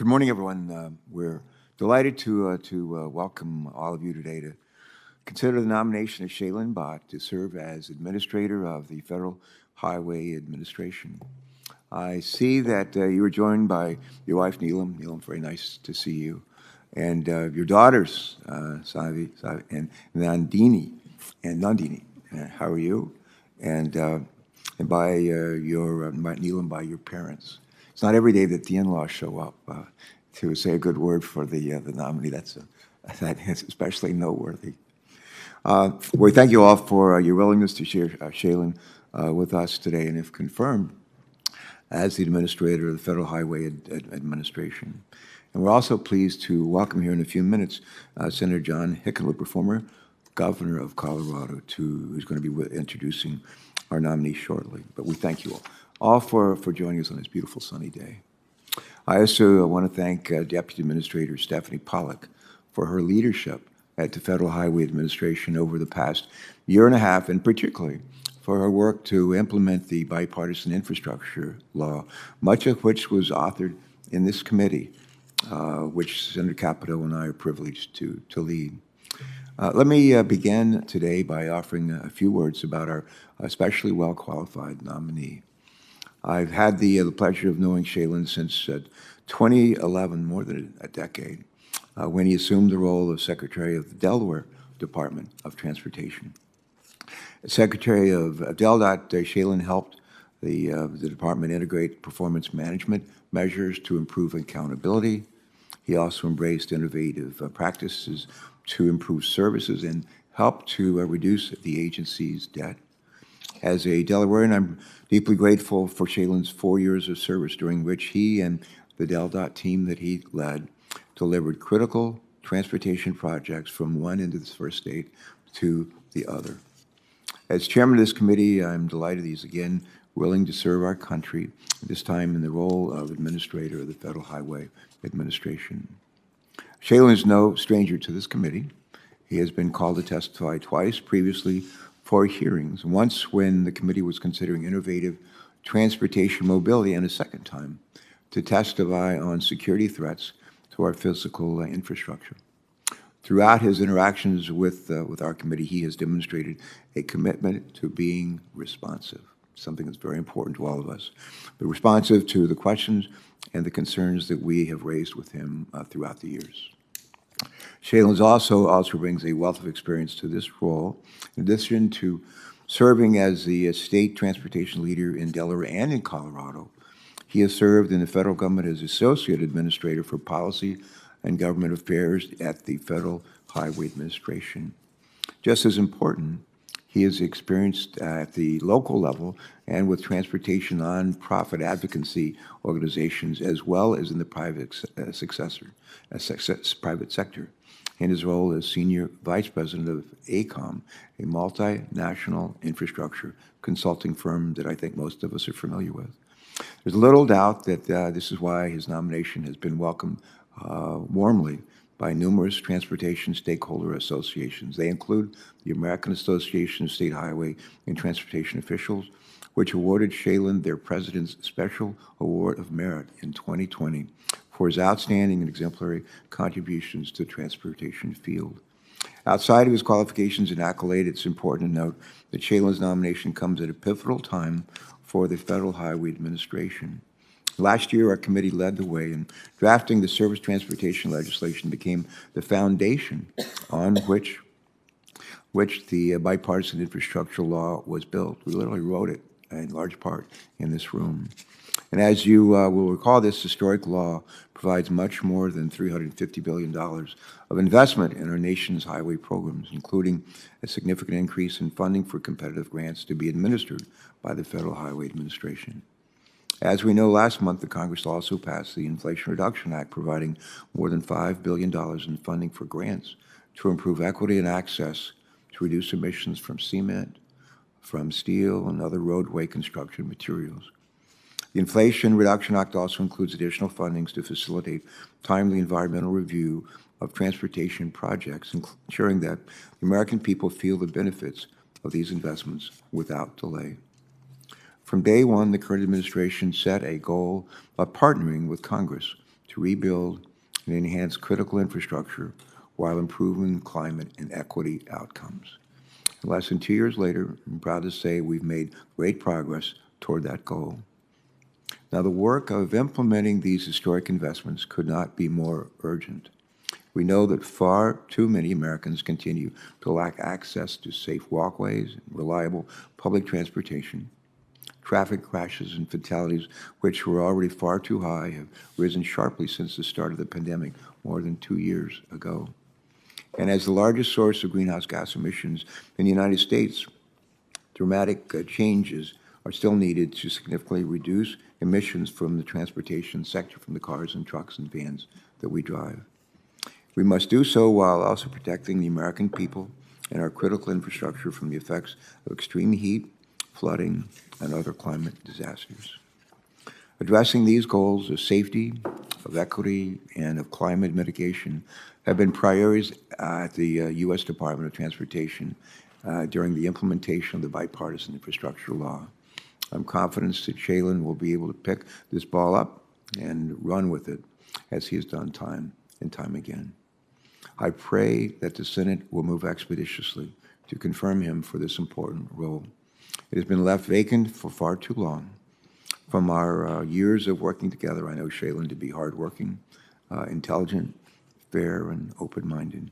Good morning, everyone. We're delighted to welcome all of you today to consider the nomination of Shailen Bhatt to serve as Administrator of the Federal Highway Administration. I see that you were joined by your wife, Neelam. Neelam, very nice to see you. And your daughters, Savi and Nandini. How are you? And by Neelam, by your parents. It's not every day that the in-laws show up to say a good word for the nominee. That is especially noteworthy. We thank you all for your willingness to share Shailen with us today, and if confirmed, as the Administrator of the Federal Highway Administration. And we're also pleased to welcome here in a few minutes Senator John Hickenlooper, former Governor of Colorado, who's going to be introducing our nominee shortly. But we thank you all for joining us on this beautiful sunny day. I also want to thank Deputy Administrator Stephanie Pollack for her leadership at the Federal Highway Administration over the past year and a half, and particularly for her work to implement the Bipartisan Infrastructure Law, much of which was authored in this committee, which Senator Capito and I are privileged to lead. Let me begin today by offering a few words about our especially well-qualified nominee. I've had the pleasure of knowing Shailen since 2011, more than a decade, when he assumed the role of Secretary of the Delaware Department of Transportation. As Secretary of DelDOT, Shailen helped the department integrate performance management measures to improve accountability. He also embraced innovative practices to improve services and helped to reduce the agency's debt. As a Delawarean, I'm deeply grateful for Shailen's 4 years of service, during which he and the DelDOT team that he led delivered critical transportation projects from one end of the first state to the other. As chairman of this committee, I'm delighted he's again willing to serve our country, this time in the role of Administrator of the Federal Highway Administration. Shailen is no stranger to this committee. He has been called to testify twice previously for hearings, once when the committee was considering innovative transportation mobility, and a second time to testify on security threats to our physical infrastructure. Throughout his interactions with our committee, he has demonstrated a commitment to being responsive, something that's very important to all of us, but responsive to the questions and the concerns that we have raised with him throughout the years. Shailen also brings a wealth of experience to this role, in addition to serving as the state transportation leader in Delaware and in Colorado. He has served in the federal government as Associate Administrator for Policy and Government Affairs at the Federal Highway Administration. Just as important, he is experienced at the local level and with transportation nonprofit advocacy organizations, as well as in the private sector, in his role as Senior Vice President of AECOM, a multinational infrastructure consulting firm that I think most of us are familiar with. There's little doubt that this is why his nomination has been welcomed warmly by numerous transportation stakeholder associations. They include the American Association of State Highway and Transportation Officials, which awarded Shailen their President's Special Award of Merit in 2020 for his outstanding and exemplary contributions to the transportation field. Outside of his qualifications and accolade, it's important to note that Shailen's nomination comes at a pivotal time for the Federal Highway Administration. Last year, our committee led the way in drafting the service transportation legislation became the foundation on which the Bipartisan Infrastructure Law was built. We literally wrote it in large part in this room. And as you will recall, this historic law provides much more than $350 billion of investment in our nation's highway programs, including a significant increase in funding for competitive grants to be administered by the Federal Highway Administration. As we know, last month, the Congress also passed the Inflation Reduction Act, providing more than $5 billion in funding for grants to improve equity and access to reduce emissions from cement, from steel, and other roadway construction materials. The Inflation Reduction Act also includes additional fundings to facilitate timely environmental review of transportation projects, ensuring that the American people feel the benefits of these investments without delay. From day one, the current administration set a goal of partnering with Congress to rebuild and enhance critical infrastructure while improving climate and equity outcomes. Less than 2 years later, I'm proud to say we've made great progress toward that goal. Now, the work of implementing these historic investments could not be more urgent. We know that far too many Americans continue to lack access to safe walkways, reliable public transportation. Traffic crashes and fatalities, which were already far too high, have risen sharply since the start of the pandemic more than 2 years ago. And as the largest source of greenhouse gas emissions in the United States, dramatic changes are still needed to significantly reduce emissions from the transportation sector, from the cars and trucks and vans that we drive. We must do so while also protecting the American people and our critical infrastructure from the effects of extreme heat, flooding, and other climate disasters. Addressing these goals of safety, of equity, and of climate mitigation have been priorities at the U.S. Department of Transportation during the implementation of the Bipartisan Infrastructure Law. I'm confident that Shailen will be able to pick this ball up and run with it, as he has done time and time again. I pray that the Senate will move expeditiously to confirm him for this important role. It has been left vacant for far too long. From our years of working together, I know Shailen to be hardworking, intelligent, fair, and open-minded.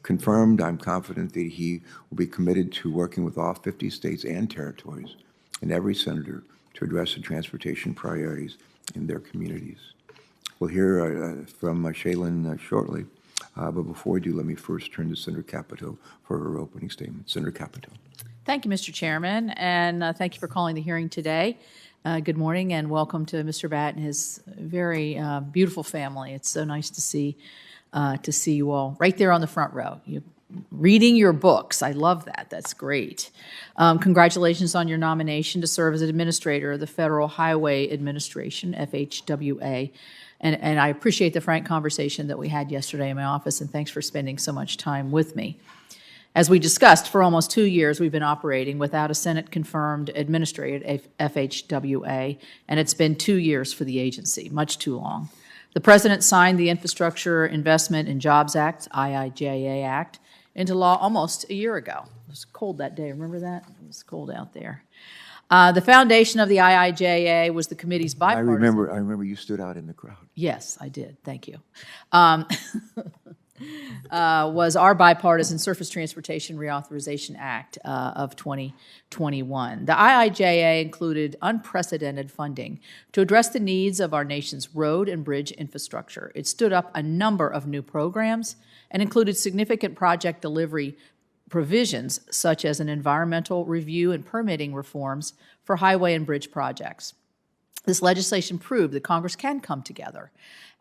Confirmed, I'm confident that he will be committed to working with all 50 states and territories and every senator to address the transportation priorities in their communities. We'll hear from Shailen shortly, but before we do, let me first turn to Senator Capito for her opening statement. Senator Capito. Thank you, Mr. Chairman, and thank you for calling the hearing today. Good morning and welcome to Mr. Bhatt and his very beautiful family. It's so nice to see you all right there on the front row. You reading your books. I love that. That's great. Congratulations on your nomination to serve as an administrator of the Federal Highway Administration, FHWA. And I appreciate the frank conversation that we had yesterday in my office, and thanks for spending so much time with me. As we discussed, for almost 2 years, we've been operating without a Senate-confirmed administrator at FHWA, and it's been 2 years for the agency, much too long. The President signed the Infrastructure Investment and Jobs Act, IIJA Act, into law almost a year ago. It was cold that day. Remember that? It was cold out there. The foundation of the IIJA was the committee's bipartisan... I remember you stood out in the crowd. Yes, I did. Thank you. Was our Bipartisan Surface Transportation Reauthorization Act of 2021. The IIJA included unprecedented funding to address the needs of our nation's road and bridge infrastructure. It stood up a number of new programs and included significant project delivery provisions, such as an environmental review and permitting reforms for highway and bridge projects. This legislation proved that Congress can come together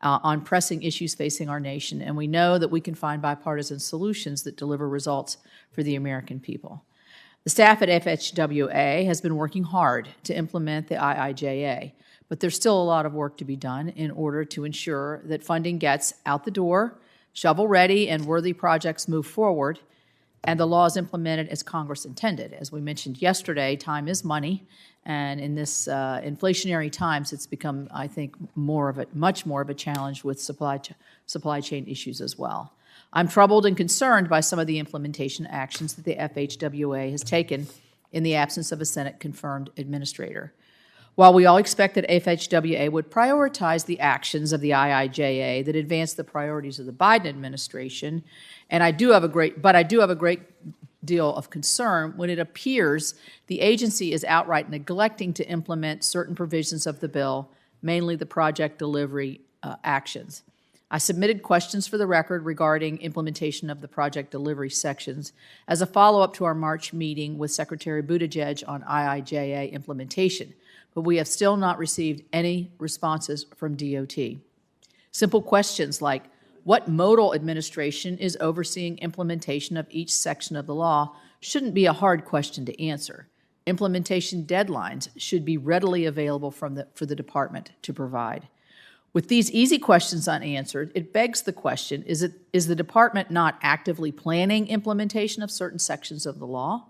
on pressing issues facing our nation, and we know that we can find bipartisan solutions that deliver results for the American people. The staff at FHWA has been working hard to implement the IIJA, but there's still a lot of work to be done in order to ensure that funding gets out the door, shovel-ready, and worthy projects move forward, and the law is implemented as Congress intended. As we mentioned yesterday, time is money, and in this inflationary times, it's become, I think, much more of a challenge with supply chain issues as well. I'm troubled and concerned by some of the implementation actions that the FHWA has taken in the absence of a Senate-confirmed administrator. While we all expect that FHWA would prioritize the actions of the IIJA that advance the priorities of the Biden administration, and I do have a great deal of concern when it appears the agency is outright neglecting to implement certain provisions of the bill, mainly the project delivery actions. I submitted questions for the record regarding implementation of the project delivery sections as a follow-up to our March meeting with Secretary Buttigieg on IIJA implementation, but we have still not received any responses from DOT. Simple questions like, what modal administration is overseeing implementation of each section of the law shouldn't be a hard question to answer. Implementation deadlines should be readily available for the department to provide. With these easy questions unanswered, it begs the question, is the department not actively planning implementation of certain sections of the law?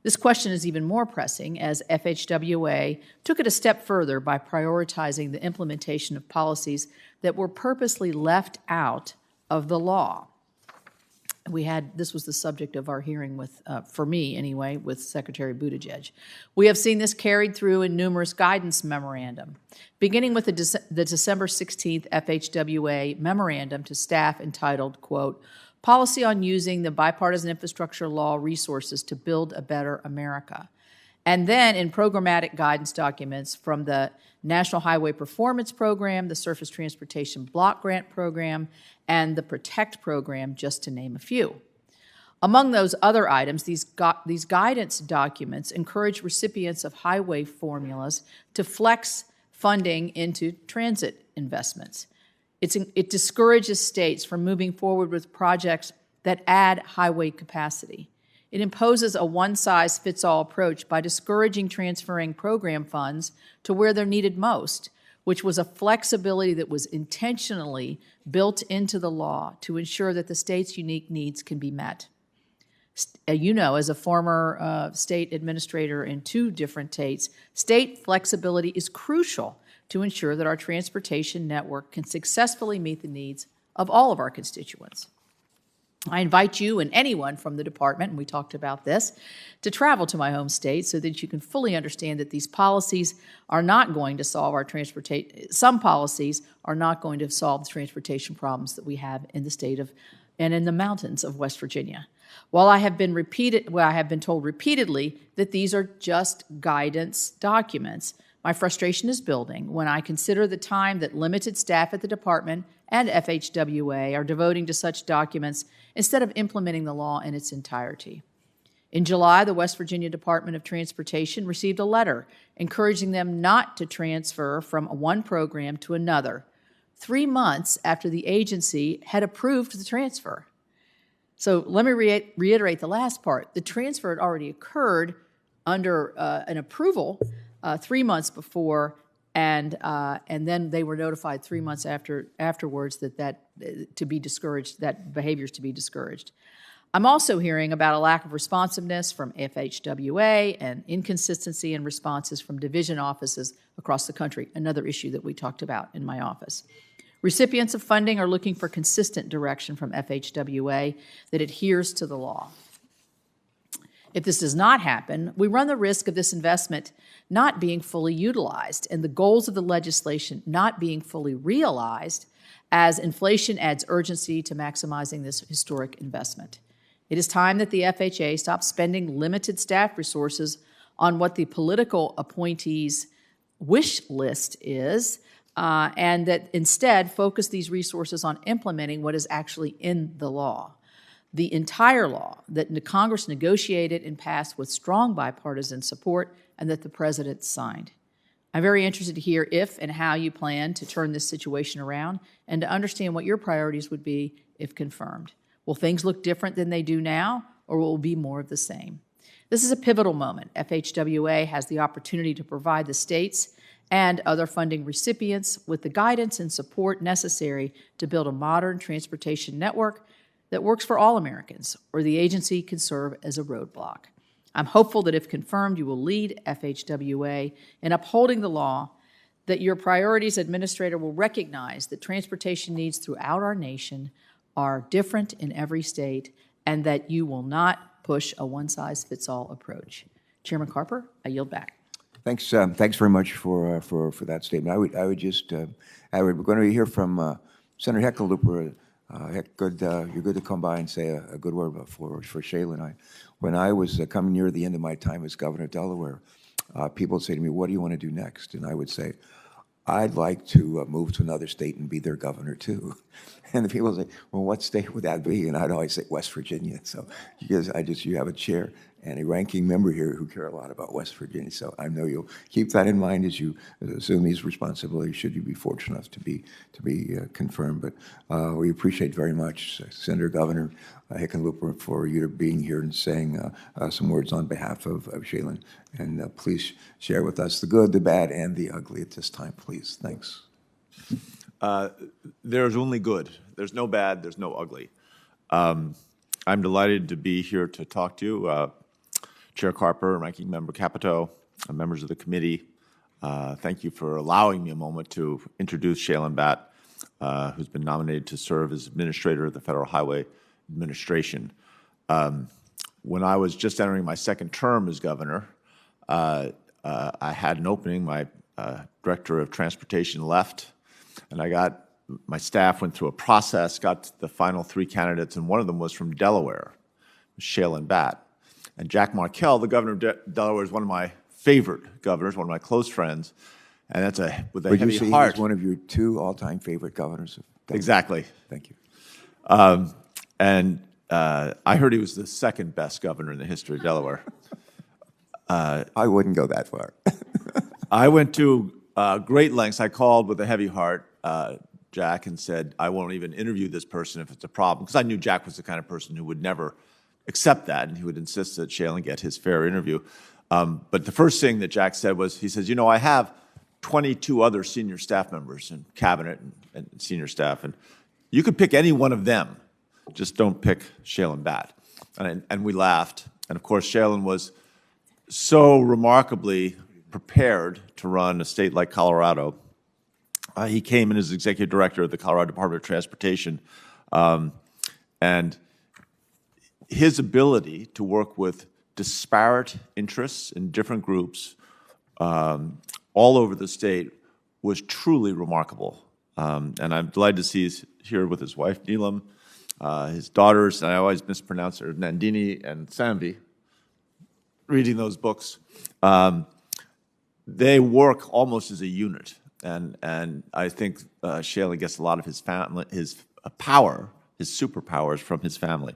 This question is even more pressing as FHWA took it a step further by prioritizing the implementation of policies that were purposely left out of the law. This was the subject of our hearing with, for me anyway, with Secretary Buttigieg. We have seen this carried through in numerous guidance memorandum, beginning with the December 16th FHWA memorandum to staff entitled, quote, Policy on Using the Bipartisan Infrastructure Law Resources to Build a Better America. And then in programmatic guidance documents from the National Highway Performance Program, the Surface Transportation Block Grant Program, and the PROTECT Program, just to name a few. Among those other items, these guidance documents encourage recipients of highway formulas to flex funding into transit investments. It discourages states from moving forward with projects that add highway capacity. It imposes a one-size-fits-all approach by discouraging transferring program funds to where they're needed most, which was a flexibility that was intentionally built into the law to ensure that the state's unique needs can be met. You know, as a former state administrator in 2 different states, state flexibility is crucial to ensure that our transportation network can successfully meet the needs of all of our constituents. I invite you and anyone from the department, and we talked about this, to travel to my home state so that you can fully understand that these policies are not going to solve our some policies are not going to solve the transportation problems that we have in the state of and in the mountains of West Virginia. While I have been told repeatedly that these are just guidance documents, my frustration is building when I consider the time that limited staff at the department and FHWA are devoting to such documents instead of implementing the law in its entirety. In July, the West Virginia Department of Transportation received a letter encouraging them not to transfer from one program to another, 3 months after the agency had approved the transfer. So let me reiterate the last part. The transfer had already occurred under an approval 3 months before, and then they were notified 3 months afterwards that to be discouraged, that behaviors to be discouraged. I'm also hearing about a lack of responsiveness from FHWA and inconsistency in responses from division offices across the country, another issue that we talked about in my office. Recipients of funding are looking for consistent direction from FHWA that adheres to the law. If this does not happen, we run the risk of this investment not being fully utilized and the goals of the legislation not being fully realized as inflation adds urgency to maximizing this historic investment. It is time that the FHA stop spending limited staff resources on what the political appointees' wish list is, and that instead focus these resources on implementing what is actually in the law. The entire law that Congress negotiated and passed with strong bipartisan support and that the President signed. I'm very interested to hear if and how you plan to turn this situation around and to understand what your priorities would be if confirmed. Will things look different than they do now, or will it be more of the same? This is a pivotal moment. FHWA has the opportunity to provide the states and other funding recipients with the guidance and support necessary to build a modern transportation network that works for all Americans, or the agency can serve as a roadblock. I'm hopeful that if confirmed, you will lead FHWA in upholding the law, that your priorities administrator will recognize that transportation needs throughout our nation are different in every state, and that you will not push a one-size-fits-all approach. Chairman Carper, I yield back. Thanks very much for that statement. I would just we're going to hear from Senator Hickenlooper. You're good to come by and say a good word for Shailen. When I was coming near the end of my time as governor of Delaware, people would say to me, "What do you want to do next?" And I would say, "I'd like to move to another state and be their governor too." And the people say, "Well, what state would that be?" And I'd always say West Virginia. So because you have a chair and a ranking member here who care a lot about West Virginia. So I know you'll keep that in mind as you assume these responsibilities, should you be fortunate enough to be confirmed. But we appreciate very much, Senator Governor Hickenlooper, for you being here and saying some words on behalf of Shailen. And please share with us the good, the bad, and the ugly at this time, please. Thanks. There's only good. There's no bad. There's no ugly. I'm delighted to be here to talk to you. Chair Carper, Ranking Member Capito, members of the committee. Thank you for allowing me a moment to introduce Shailen Bhatt, who's been nominated to serve as Administrator of the Federal Highway Administration. When I was just entering my second term as governor, I had an opening. My Director of Transportation left, and my staff went through a process, got the final 3 candidates, and one of them was from Delaware, Shailen Bhatt. And Jack Markell, the governor of Delaware, is one of my favorite governors, one of my close friends, and that's with a Would heavy you say heart. he's one of your 2 all-time favorite governors? Of Delaware? Exactly. Thank you. I heard he was the second best governor in the history of Delaware. I wouldn't go that far. I went to great lengths. I called with a heavy heart, Jack, and said, I won't even interview this person if it's a problem, because I knew Jack was the kind of person who would never accept that, and he would insist that Shailen get his fair interview. But the first thing that Jack said was, he says, I have 22 other senior staff members in cabinet and senior staff, and you could pick any one of them, just don't pick Shailen Bhatt. And we laughed. And of course, Shailen was so remarkably prepared to run a state like Colorado. He came in as executive director of the Colorado Department of Transportation, and his ability to work with disparate interests in different groups all over the state was truly remarkable. And I'm delighted to see he's here with his wife, Neelam, his daughters, and I always mispronounce her, Nandini and Samvi, reading those books. They work almost as a unit, and I think Shailen gets a lot of his family, his power, his superpowers from his family.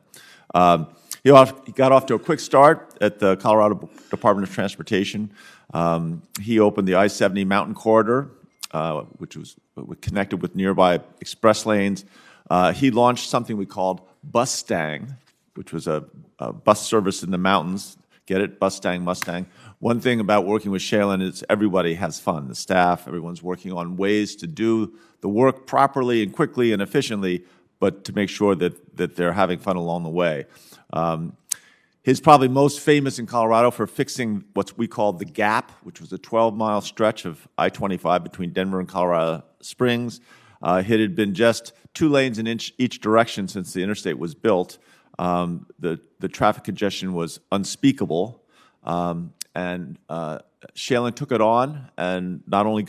He got off to a quick start at the Colorado Department of Transportation. He opened the I-70 Mountain Corridor, which was connected with nearby express lanes. He launched something we called Bustang, which was a bus service in the mountains. Get it? Bustang, Mustang. One thing about working with Shailen is everybody has fun. The staff, everyone's working on ways to do the work properly and quickly and efficiently, but to make sure that they're having fun along the way. He's probably most famous in Colorado for fixing what we call the Gap, which was a 12-mile stretch of I-25 between Denver and Colorado Springs. It had been just 2 lanes in each direction since the interstate was built. The traffic congestion was unspeakable, and Shailen took it on, and not only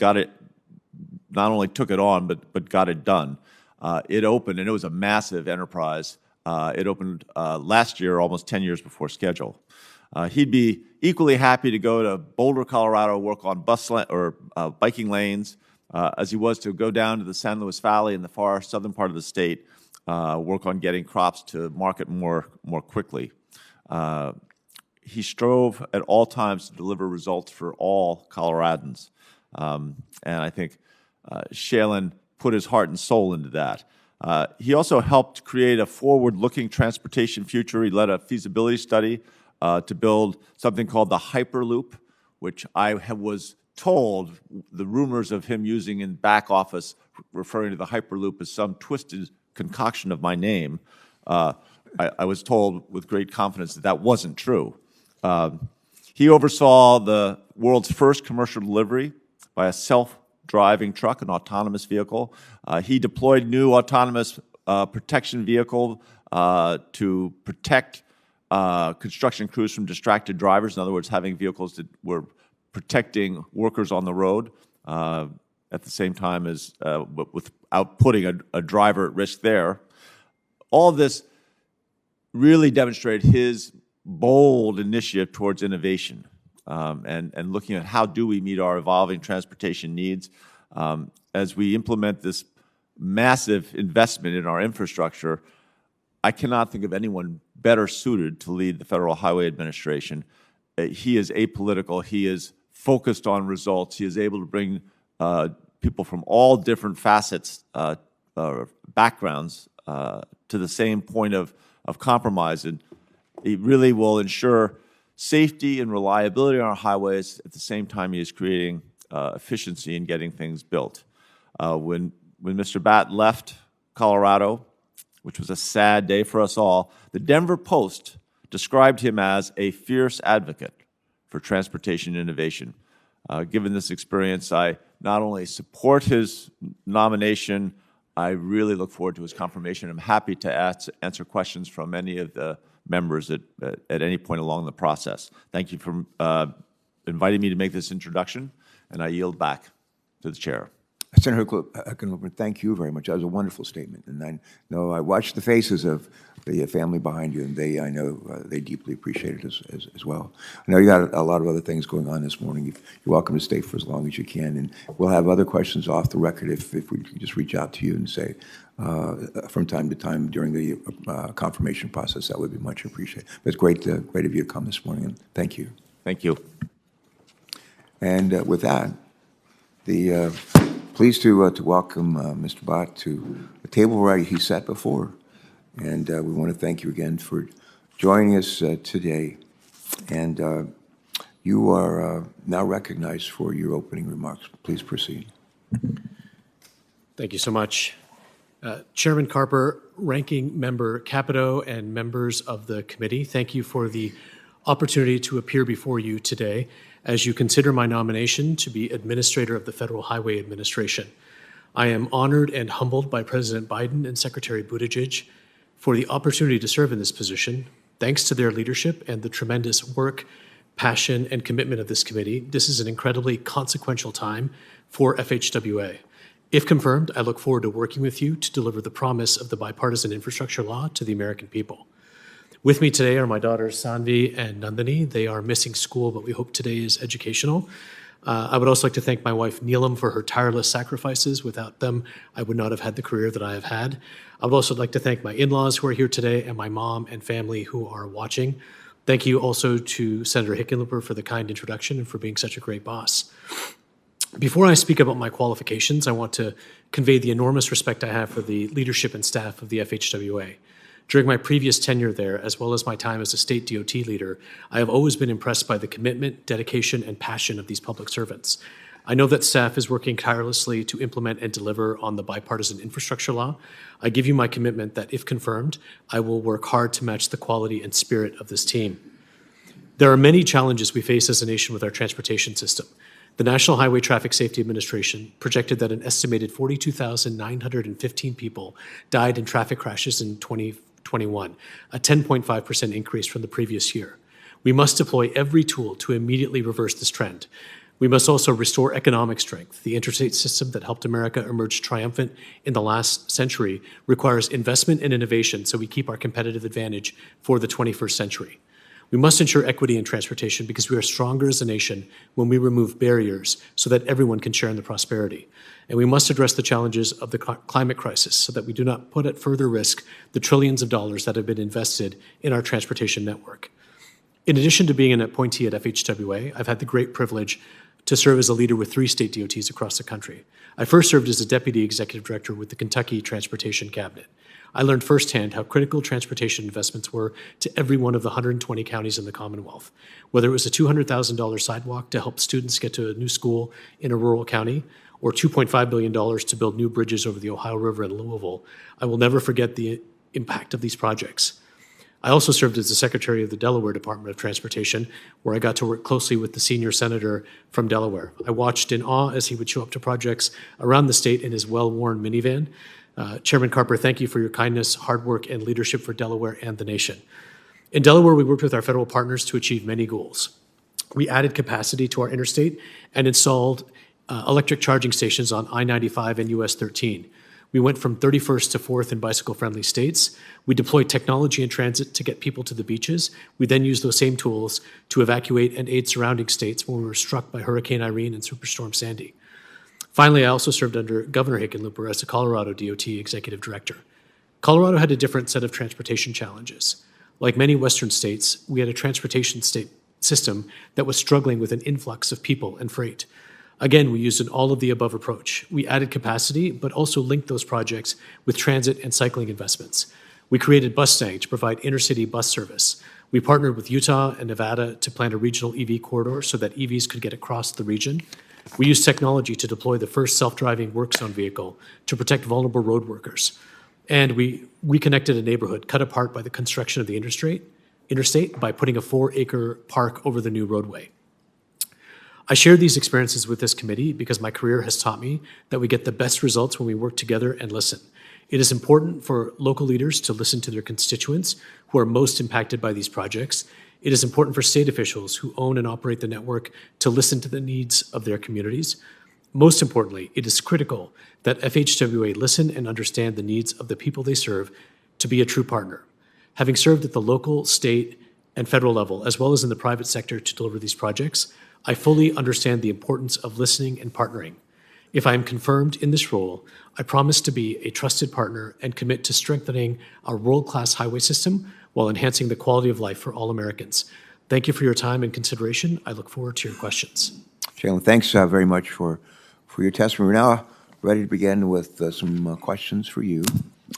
took it on, but got it done. It opened, and it was a massive enterprise. It opened last year, almost 10 years before schedule. He'd be equally happy to go to Boulder, Colorado, work on biking lanes, as he was to go down to the San Luis Valley in the far southern part of the state, work on getting crops to market more quickly. He strove at all times to deliver results for all Coloradans. And I think Shailen put his heart and soul into that. He also helped create a forward-looking transportation future. He led a feasibility study to build something called the Hyperloop, which I was told the rumors of him using in back office, referring to the Hyperloop as some twisted concoction of my name. I was told with great confidence that wasn't true. He oversaw the world's first commercial delivery by a self-driving truck, an autonomous vehicle. He deployed new autonomous protection vehicle to protect construction crews from distracted drivers. In other words, having vehicles that were protecting workers on the road at the same time as without putting a driver at risk there. All of this really demonstrated his bold initiative towards innovation and looking at how do we meet our evolving transportation needs. As we implement this massive investment in our infrastructure, I cannot think of anyone better suited to lead the Federal Highway Administration. He is apolitical. He is focused on results. He is able to bring people from all different facets, backgrounds, to the same point of compromise. And he really will ensure safety and reliability on our highways at the same time he is creating efficiency in getting things built. When Mr. Bhatt left Colorado, which was a sad day for us all, the Denver Post described him as a fierce advocate for transportation innovation. Given this experience, I not only support his nomination, I really look forward to his confirmation. I'm happy to answer questions from any of the members at any point along the process. Thank you for inviting me to make this introduction, and I yield back to the chair. Senator Hickenlooper, thank you very much. That was a wonderful statement. And I know I watched the faces of the family behind you, and I know they deeply appreciate it as well. I know you got a lot of other things going on this morning. You're welcome to stay for as long as you can. And we'll have other questions off the record if we just reach out to you and say from time to time during the confirmation process. That would be much appreciated. But it's great of you to come this morning, and thank you. Thank you. And with that, pleased to welcome Mr. Bhatt to the table where he sat before. And we want to thank you again for joining us today. And you are now recognized for your opening remarks. Please proceed. Thank you so much. Chairman Carper, Ranking Member Capito, and members of the committee, thank you for the opportunity to appear before you today as you consider my nomination to be Administrator of the Federal Highway Administration. I am honored and humbled by President Biden and Secretary Buttigieg for the opportunity to serve in this position. Thanks to their leadership and the tremendous work, passion, and commitment of this committee, this is an incredibly consequential time for FHWA. If confirmed, I look forward to working with you to deliver the promise of the Bipartisan Infrastructure Law to the American people. With me today are my daughters Sanvi and Nandini. They are missing school, but we hope today is educational. I would also like to thank my wife Neelam for her tireless sacrifices. Without them, I would not have had the career that I have had. I would also like to thank my in-laws who are here today and my mom and family who are watching. Thank you also to Senator Hickenlooper for the kind introduction and for being such a great boss. Before I speak about my qualifications, I want to convey the enormous respect I have for the leadership and staff of the FHWA. During my previous tenure there, as well as my time as a state DOT leader, I have always been impressed by the commitment, dedication, and passion of these public servants. I know that staff is working tirelessly to implement and deliver on the Bipartisan Infrastructure Law. I give you my commitment that, if confirmed, I will work hard to match the quality and spirit of this team. There are many challenges we face as a nation with our transportation system. The National Highway Traffic Safety Administration projected that an estimated 42,915 people died in traffic crashes in 2021, a 10.5% increase from the previous year. We must deploy every tool to immediately reverse this trend. We must also restore economic strength. The interstate system that helped America emerge triumphant in the last century requires investment and innovation so we keep our competitive advantage for the 21st century. We must ensure equity in transportation because we are stronger as a nation when we remove barriers so that everyone can share in the prosperity. And we must address the challenges of the climate crisis so that we do not put at further risk the trillions of dollars that have been invested in our transportation network. In addition to being an appointee at FHWA, I've had the great privilege to serve as a leader with 3 state DOTs across the country. I first served as a deputy executive director with the Kentucky Transportation Cabinet. I learned firsthand how critical transportation investments were to every one of the 120 counties in the Commonwealth. Whether it was a $200,000 sidewalk to help students get to a new school in a rural county, or $2.5 billion to build new bridges over the Ohio River in Louisville, I will never forget the impact of these projects. I also served as the secretary of the Delaware Department of Transportation, where I got to work closely with the senior senator from Delaware. I watched in awe as he would show up to projects around the state in his well-worn minivan. Chairman Carper, thank you for your kindness, hard work, and leadership for Delaware and the nation. In Delaware, we worked with our federal partners to achieve many goals. We added capacity to our interstate and installed electric charging stations on I-95 and US 13. We went from 31st to 4th in bicycle-friendly states. We deployed technology in transit to get people to the beaches. We then used those same tools to evacuate and aid surrounding states when we were struck by Hurricane Irene and Superstorm Sandy. Finally, I also served under Governor Hickenlooper as the Colorado DOT Executive Director. Colorado had a different set of transportation challenges. Like many Western states, we had a transportation system that was struggling with an influx of people and freight. Again, we used an all-of-the-above approach. We added capacity, but also linked those projects with transit and cycling investments. We created Bustang to provide intercity bus service. We partnered with Utah and Nevada to plan a regional EV corridor so that EVs could get across the region. We used technology to deploy the first self-driving work zone vehicle to protect vulnerable road workers. And we reconnected a neighborhood cut apart by the construction of the interstate interstate by putting a 4-acre park over the new roadway. I share these experiences with this committee because my career has taught me that we get the best results when we work together and listen. It is important for local leaders to listen to their constituents who are most impacted by these projects. It is important for state officials who own and operate the network to listen to the needs of their communities. Most importantly, it is critical that FHWA listen and understand the needs of the people they serve to be a true partner. Having served at the local, state, and federal level, as well as in the private sector to deliver these projects, I fully understand the importance of listening and partnering. If I am confirmed in this role, I promise to be a trusted partner and commit to strengthening our world-class highway system while enhancing the quality of life for all Americans. Thank you for your time and consideration. I look forward to your questions. Shailen, thanks very much for your testimony. We're now ready to begin with some questions for you.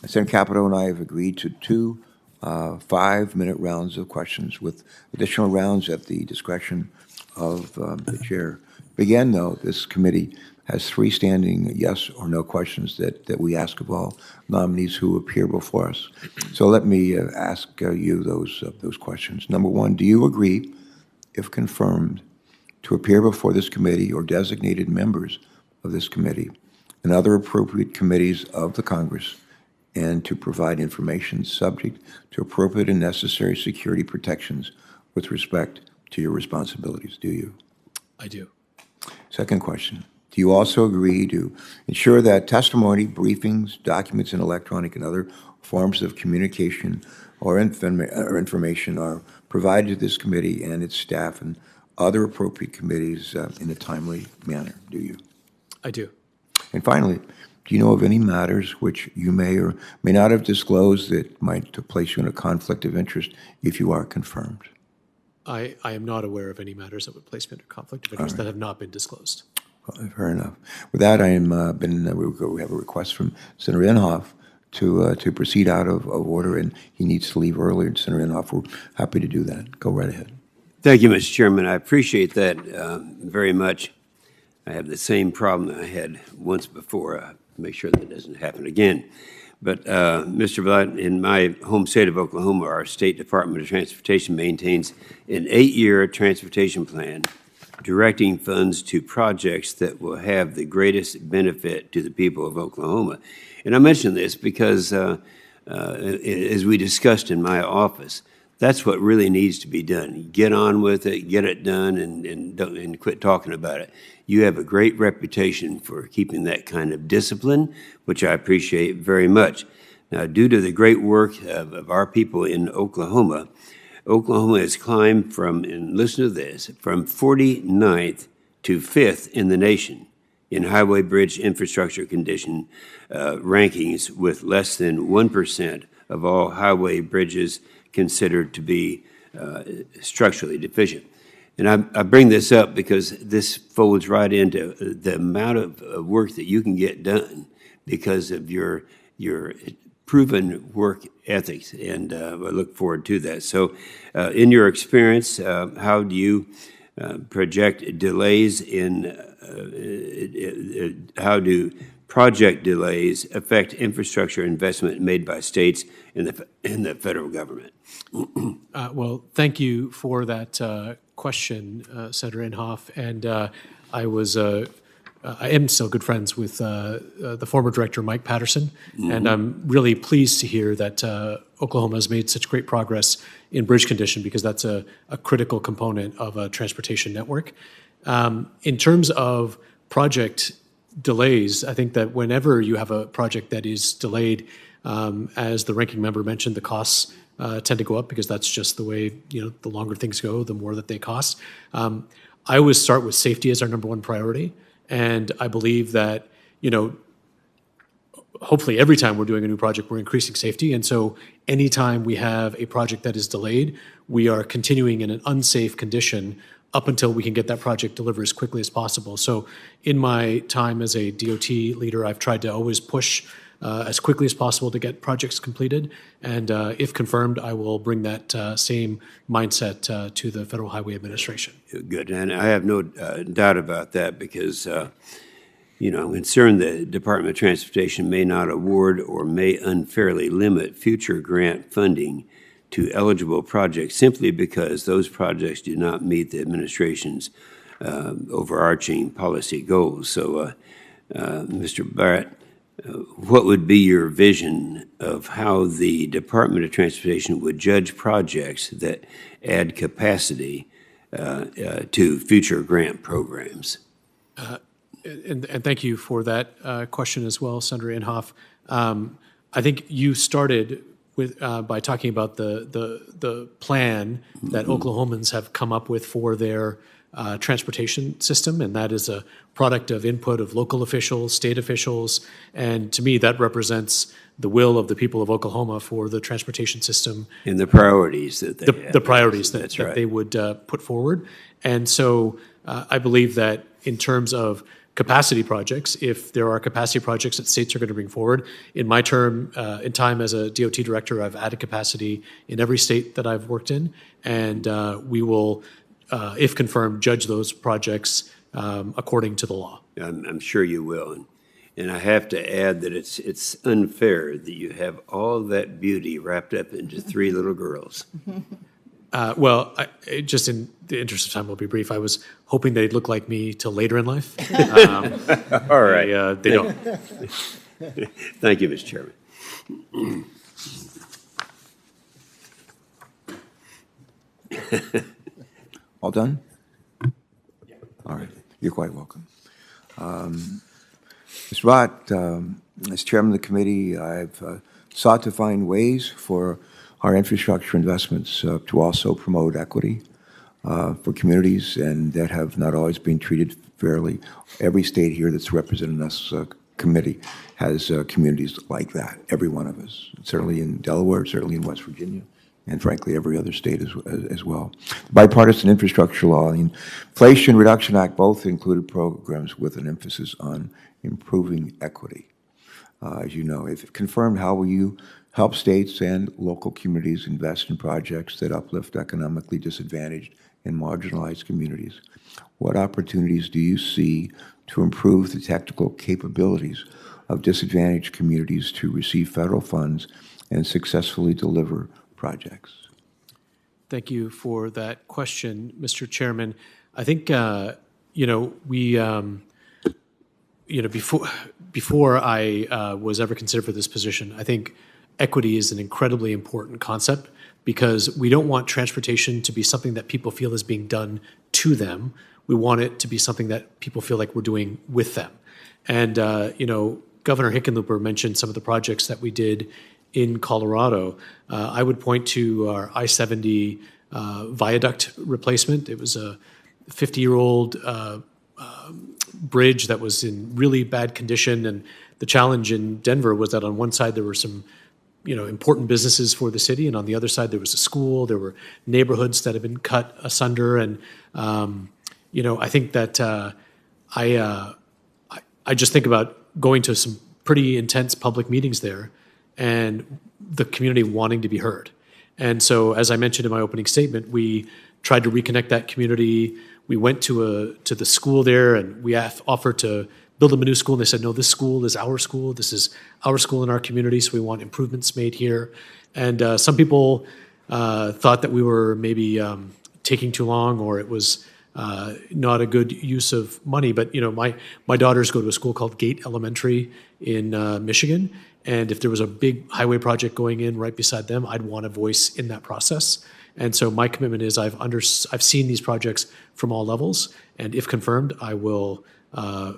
Senator Capito and I have agreed to 2 5-minute rounds of questions with additional rounds at the discretion of the chair. Again, though, this committee has 3 standing yes or no questions that we ask of all nominees who appear before us. So let me ask you those questions. Number 1, do you agree, if confirmed, to appear before this committee or designated members of this committee and other appropriate committees of the Congress and to provide information subject to appropriate and necessary security protections with respect to your responsibilities? Do you? I do. Second question. Do you also agree to ensure that testimony, briefings, documents, and electronic and other forms of communication or information are provided to this committee and its staff and other appropriate committees in a timely manner? Do you? I do. And finally, do you know of any matters which you may or may not have disclosed that might place you in a conflict of interest if you are confirmed? I am not aware of any matters that would place me under conflict of interest that have not been disclosed. Well, fair enough. With that, we have a request from Senator Inhofe to proceed out of order, and he needs to leave earlier. Senator Inhofe, we're happy to do that. Go right ahead. Thank you, Mr. Chairman. I appreciate that very much. I have the same problem I had once before. Make sure that doesn't happen again. But, Mr. Bhatt, in my home state of Oklahoma, our State Department of Transportation maintains an 8-year transportation plan directing funds to projects that will have the greatest benefit to the people of Oklahoma. And I mention this because, as we discussed in my office, that's what really needs to be done. Get on with it, get it done, and quit talking about it. You have a great reputation for keeping that kind of discipline, which I appreciate very much. Now, due to the great work of our people in Oklahoma, Oklahoma has climbed from, and listen to this, from 49th to 5th in the nation in highway bridge infrastructure condition rankings, with less than 1% of all highway bridges considered to be structurally deficient. And I bring this up because this folds right into the amount of work that you can get done because of your proven work ethics, and I look forward to that. So in your experience, how do you project delays in, how do project delays affect infrastructure investment made by states in the federal government? Well, thank you for that question, Senator Inhofe. And I am still good friends with the former director, Mike Patterson, and I'm really pleased to hear that Oklahoma has made such great progress in bridge condition, because that's a critical component of a transportation network. In terms of project delays, I think that whenever you have a project that is delayed, as the ranking member mentioned, the costs tend to go up, because that's just the way, the longer things go, the more that they cost. I always start with safety as our number 1 priority. And I believe that, hopefully every time we're doing a new project, we're increasing safety. And so anytime we have a project that is delayed, we are continuing in an unsafe condition up until we can get that project delivered as quickly as possible. So in my time as a DOT leader, I've tried to always push as quickly as possible to get projects completed. And if confirmed, I will bring that same mindset to the Federal Highway Administration. Good, and I have no doubt about that, because, concern the Department of Transportation may not award or may unfairly limit future grant funding to eligible projects simply because those projects do not meet the administration's overarching policy goals. So, Mr. Bhatt, what would be your vision of how the Department of Transportation would judge projects that add capacity to future grant programs? And thank you for that question as well, Senator Inhofe. I think you started with by talking about the plan that Oklahomans have come up with for their transportation system, and that is a product of input of local officials, state officials, and to me that represents the will of the people of Oklahoma for the transportation system. And the priorities that they have. The priorities that right. they would put forward. And so I believe that in terms of capacity projects, if there are capacity projects that states are going to bring forward, in my term, in time as a DOT director, I've added capacity in every state that I've worked in, and we will, if confirmed, judge those projects according to the law. I'm sure you will. And I have to add that it's unfair that you have all that beauty wrapped up into 3 little girls. Well, just in the interest of time, I'll be brief. I was hoping they'd look like me till later in life. All right. They don't. Thank you, Mr. Chairman. All done? All right. You're quite welcome. Mr. Bhatt, as chairman of the committee, I've sought to find ways for our infrastructure investments to also promote equity for communities, and that have not always been treated fairly. Every state here that's represented in this committee has communities like that, every one of us, certainly in Delaware, certainly in West Virginia, and frankly every other state as well. The Bipartisan Infrastructure Law and the Inflation Reduction Act both included programs with an emphasis on improving equity. As you know, if confirmed, how will you help states and local communities invest in projects that uplift economically disadvantaged and marginalized communities? What opportunities do you see to improve the technical capabilities of disadvantaged communities to receive federal funds and successfully deliver projects? Thank you for that question, Mr. Chairman. I think, before I was ever considered for this position, I think equity is an incredibly important concept because we don't want transportation to be something that people feel is being done to them. We want it to be something that people feel like we're doing with them. And, Governor Hickenlooper mentioned some of the projects that we did in Colorado. I would point to our I-70 viaduct replacement. It was a 50-year-old bridge that was in really bad condition, and the challenge in Denver was that on one side there were some important businesses for the city, and on the other side there was a school, there were neighborhoods that had been cut asunder, and I think that I just think about going to some pretty intense public meetings there and the community wanting to be heard. And so, as I mentioned in my opening statement, we tried to reconnect that community. We went to the school there, and we offered to build them a new school. And they said, no, this school is our school. This is our school in our community, so we want improvements made here. And some people thought that we were maybe taking too long, or it was not a good use of money. But my daughters go to a school called Gate Elementary in Michigan, and if there was a big highway project going in right beside them, I'd want a voice in that process. And so my commitment is I've seen these projects from all levels, and if confirmed, I will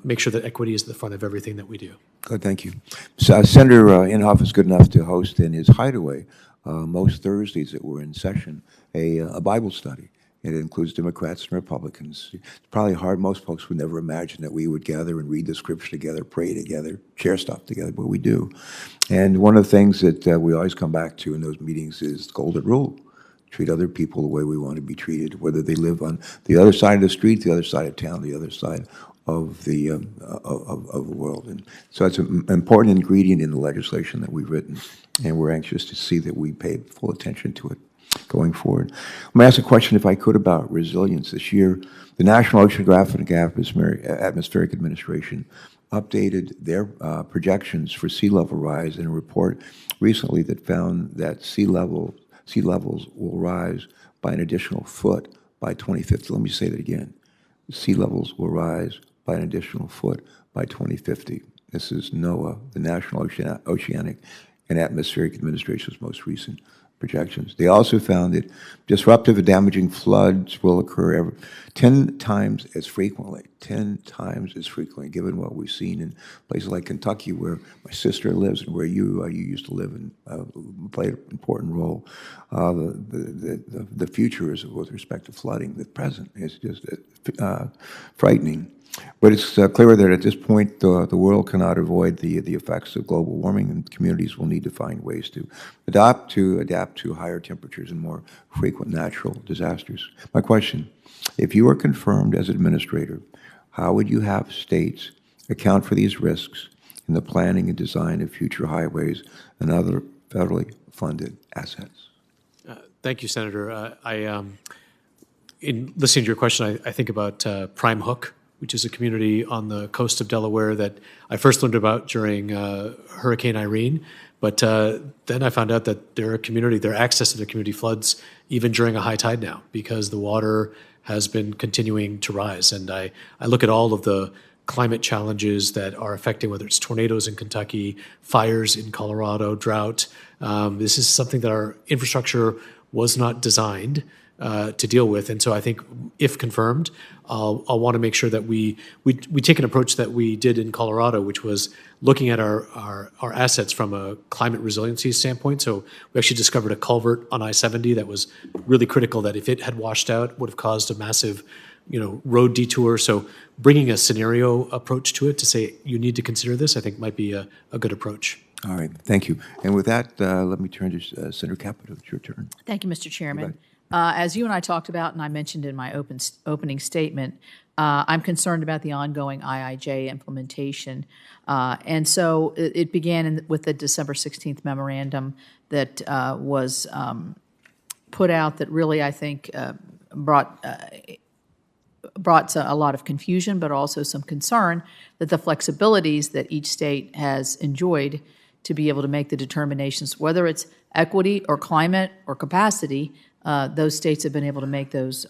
make sure that equity is at the front of everything that we do. Good, thank you. So, Senator Inhofe is good enough to host in his hideaway most Thursdays that we're in session a Bible study. It includes Democrats and Republicans. It's probably hard. Most folks would never imagine that we would gather and read the scripture together, pray together, share stuff together, but we do. And one of the things that we always come back to in those meetings is the golden rule. Treat other people the way we want to be treated, whether they live on the other side of the street, the other side of town, the other side of the world. And so it's an important ingredient in the legislation that we've written, and we're anxious to see that we pay full attention to it going forward. I'm going to ask a question, if I could, about resilience. This year, the National Oceanographic and Atmospheric Administration updated their projections for sea level rise in a report recently that found that sea level sea levels will rise by an additional foot by 2050. Let me say that again. Sea levels will rise by an additional foot by 2050. This is NOAA, the National Oceanic and Atmospheric Administration's most recent projections. They also found that disruptive and damaging floods will occur 10 times as frequently, given what we've seen in places like Kentucky, where my sister lives and where you used to live and played an important role. The future is, with respect to flooding, the present is just frightening. But it's clear that at this point, the world cannot avoid the effects of global warming, and communities will need to find ways to adapt to higher temperatures and more frequent natural disasters. My question, if you were confirmed as administrator, how would you have states account for these risks in the planning and design of future highways and other federally funded assets? Thank you, Senator. In listening to your question, I think about Prime Hook, which is a community on the coast of Delaware that I first learned about during Hurricane Irene. But then I found out that their access to their community floods even during a high tide now, because the water has been continuing to rise. And I look at all of the climate challenges that are affecting, whether it's tornadoes in Kentucky, fires in Colorado, drought. This is something that our infrastructure was not designed to deal with. And so I think if confirmed, I'll want to make sure that we take an approach that we did in Colorado, which was looking at our assets from a climate resiliency standpoint. So we actually discovered a culvert on I-70 that was really critical, that if it had washed out would have caused a massive road detour. So bringing a scenario approach to it to say you need to consider this, I think might be a good approach. All right, thank you. And with that, let me turn to Senator Capito. It's your turn. Thank you, Mr. Chairman. As you and I talked about, and I mentioned in my opening statement, I'm concerned about the ongoing IIJ implementation. And so it began with the December 16th memorandum that was put out that really, I think, brought a lot of confusion, but also some concern that the flexibilities that each state has enjoyed to be able to make the determinations, whether it's equity or climate or capacity, those states have been able to make those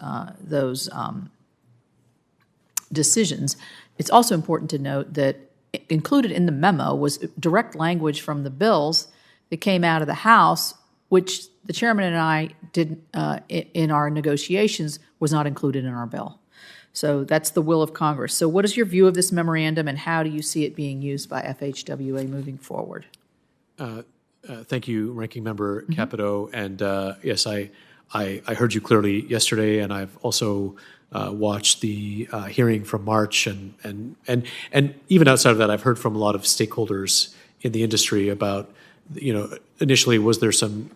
decisions. It's also important to note that included in the memo was direct language from the bills that came out of the House, which the chairman and I did in our negotiations was not included in our bill. So that's the will of Congress. So what is your view of this memorandum, and how do you see it being used by FHWA moving forward? Thank you, Ranking Member Capito. And yes, I heard you clearly yesterday, and I've also watched the hearing from March, and even outside of that, I've heard from a lot of stakeholders in the industry about, initially was there some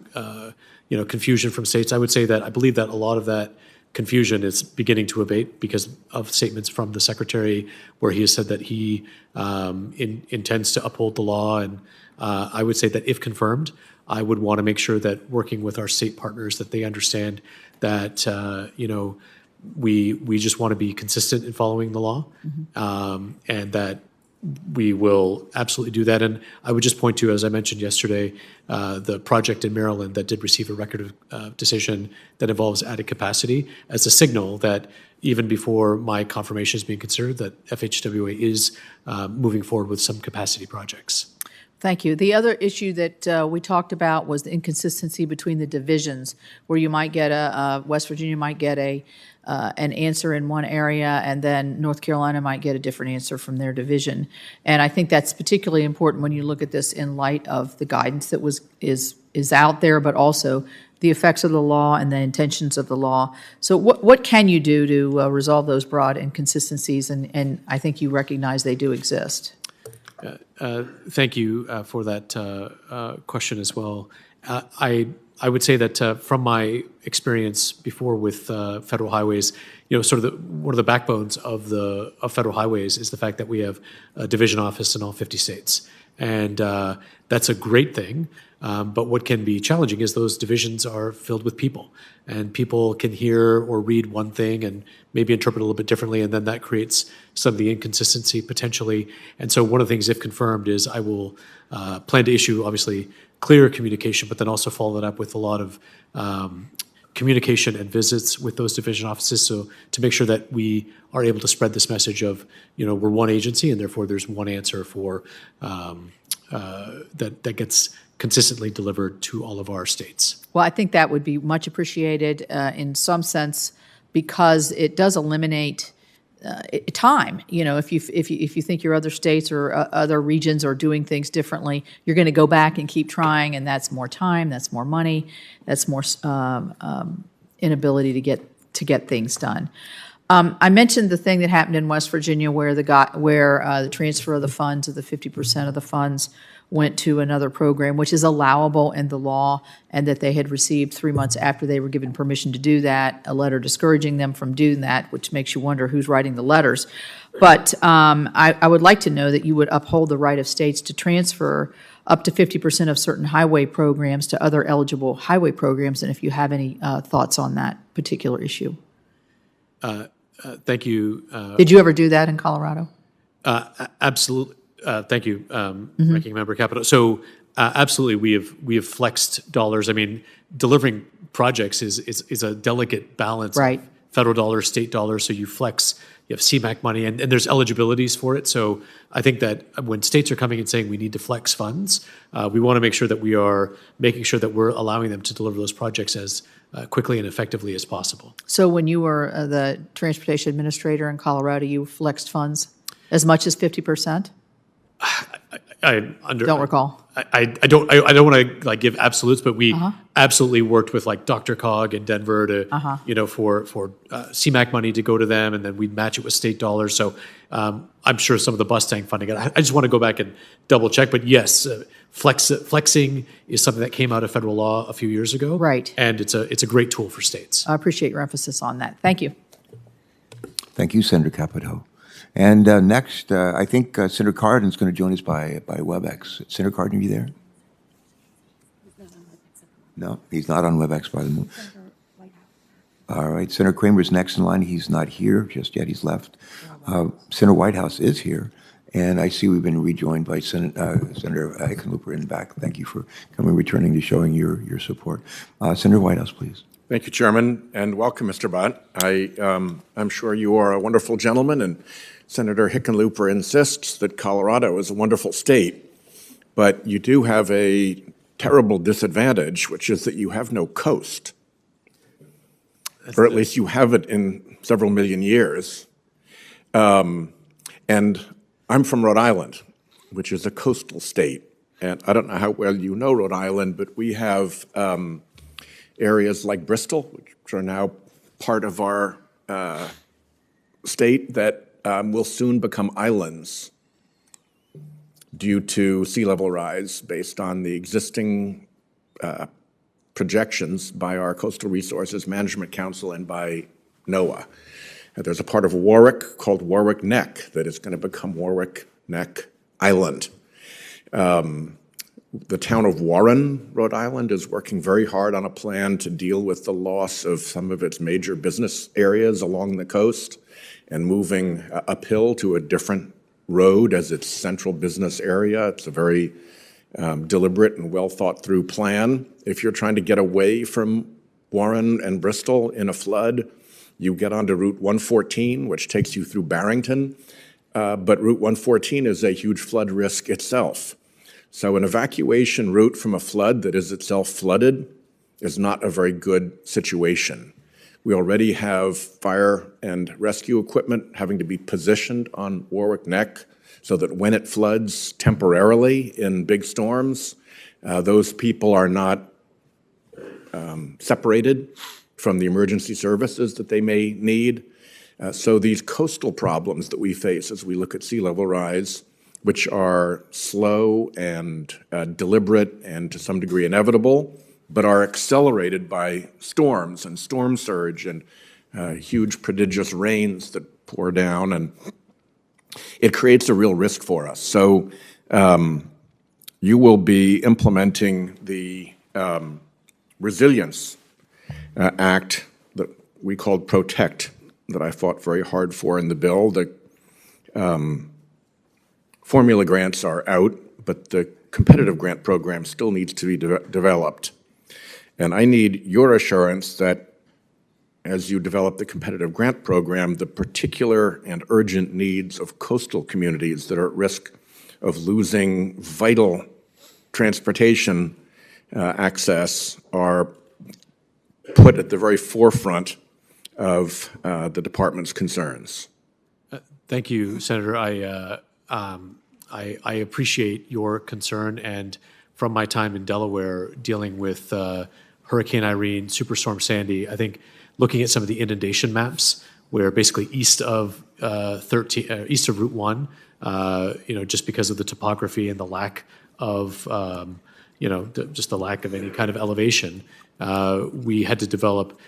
confusion from states. I would say that I believe that a lot of that confusion is beginning to abate because of statements from the Secretary where he has said that he intends to uphold the law. And I would say that if confirmed, I would want to make sure that working with our state partners that they understand that, we just want to be consistent in following the law, and that we will absolutely do that. And I would just point to, as I mentioned yesterday, the project in Maryland that did receive a record of decision that involves added capacity as a signal that even before my confirmation is being considered, that FHWA is moving forward with some capacity projects. Thank you. The other issue that we talked about was the inconsistency between the divisions, where you might get West Virginia might get an answer in one area, and then North Carolina might get a different answer from their division. And I think that's particularly important when you look at this in light of the guidance that is out there, but also the effects of the law and the intentions of the law. So what can you do to resolve those broad inconsistencies? And I think you recognize they do exist. Thank you for that question as well. I would say that from my experience before with federal highways, sort of one of the backbones of federal highways is the fact that we have a division office in all 50 states. And that's a great thing. But what can be challenging is those divisions are filled with people. And people can hear or read one thing and maybe interpret a little bit differently, and then that creates some of the inconsistency potentially. And so one of the things, if confirmed, is I will plan to issue, obviously, clear communication, but then also follow that up with a lot of communication and visits with those division offices, so to make sure that we are able to spread this message of, we're one agency and therefore there's one answer for that gets consistently delivered to all of our states. Well, I think that would be much appreciated in some sense, because it does eliminate time. If you think your other states or other regions are doing things differently, you're going to go back and keep trying, and that's more time, that's more money, that's more inability to get things done. I mentioned the thing that happened in West Virginia where the transfer of the funds, of the 50% of the funds, went to another program, which is allowable in the law, and that they had received 3 months after they were given permission to do that, a letter discouraging them from doing that, which makes you wonder who's writing the letters. But I would like to know that you would uphold the right of states to transfer up to 50% of certain highway programs to other eligible highway programs, and if you have any thoughts on that particular issue. Thank you. Did you ever do that in Colorado? Absolutely. Thank you, Ranking Member Capito. So absolutely, we have flexed dollars. I mean, delivering projects is a delicate balance. Right. Of federal dollars, state dollars. So you flex. You have CMAQ money, and there's eligibilities for it. So I think that when states are coming and saying we need to flex funds, we want to make sure that we are making sure that we're allowing them to deliver those projects as quickly and effectively as possible. So when you were the transportation administrator in Colorado, you flexed funds as much as 50%? Don't recall. I don't want to give absolutes, but we absolutely worked with Dr. Cog in Denver to for CMAQ money to go to them, and then we'd match it with state dollars. So I'm sure some of the bus tank funding. I just want to go back and double check, but yes, flexing is something that came out of federal law a few years ago, right? And it's a great tool for states. I appreciate your emphasis on that. Thank you. Thank you, Senator Capito. And next, I think Senator Cardin is going to join us by WebEx. Senator Cardin, are you there? No, he's not on WebEx by the moment. All right, Senator Kramer is next in line. He's not here just yet. He's left. Senator Whitehouse is here, and I see we've been rejoined by Senator Hickenlooper in the back. Thank you for coming, returning to showing your support. Senator Whitehouse, please. Thank you, Chairman, and welcome, Mr. Bhatt. I'm sure you are a wonderful gentleman, and Senator Hickenlooper insists that Colorado is a wonderful state, but you do have a terrible disadvantage, which is that you have no coast, or at least you have it in several million years. And I'm from Rhode Island, which is a coastal state, and I don't know how well you know Rhode Island, but we have areas like Bristol, which are now part of our state, that will soon become islands due to sea level rise based on the existing projections by our Coastal Resources Management Council and by NOAA. There's a part of Warwick called Warwick Neck that is going to become Warwick Neck Island. The town of Warren, Rhode Island, is working very hard on a plan to deal with the loss of some of its major business areas along the coast and moving uphill to a different road as its central business area. It's a very deliberate and well thought through plan. If you're trying to get away from Warren and Bristol in a flood, you get onto Route 114, which takes you through Barrington, but Route 114 is a huge flood risk itself. So an evacuation route from a flood that is itself flooded is not a very good situation. We already have fire and rescue equipment having to be positioned on Warwick Neck so that when it floods temporarily in big storms, those people are not separated from the emergency services that they may need. So these coastal problems that we face as we look at sea level rise, which are slow and deliberate and to some degree inevitable, but are accelerated by storms and storm surge and huge prodigious rains that pour down, and it creates a real risk for us. So you will be implementing the Resilience Act that we called Protect, that I fought very hard for in the bill. The formula grants are out, but the competitive grant program still needs to be developed. And I need your assurance that as you develop the competitive grant program, the particular and urgent needs of coastal communities that are at risk of losing vital transportation access are put at the very forefront of the department's concerns. Thank you, Senator. I appreciate your concern, and from my time in Delaware dealing with Hurricane Irene, Superstorm Sandy, I think looking at some of the inundation maps, where basically east of Route 1, just because of the topography and the lack of, just the lack of any kind of elevation, we had to develop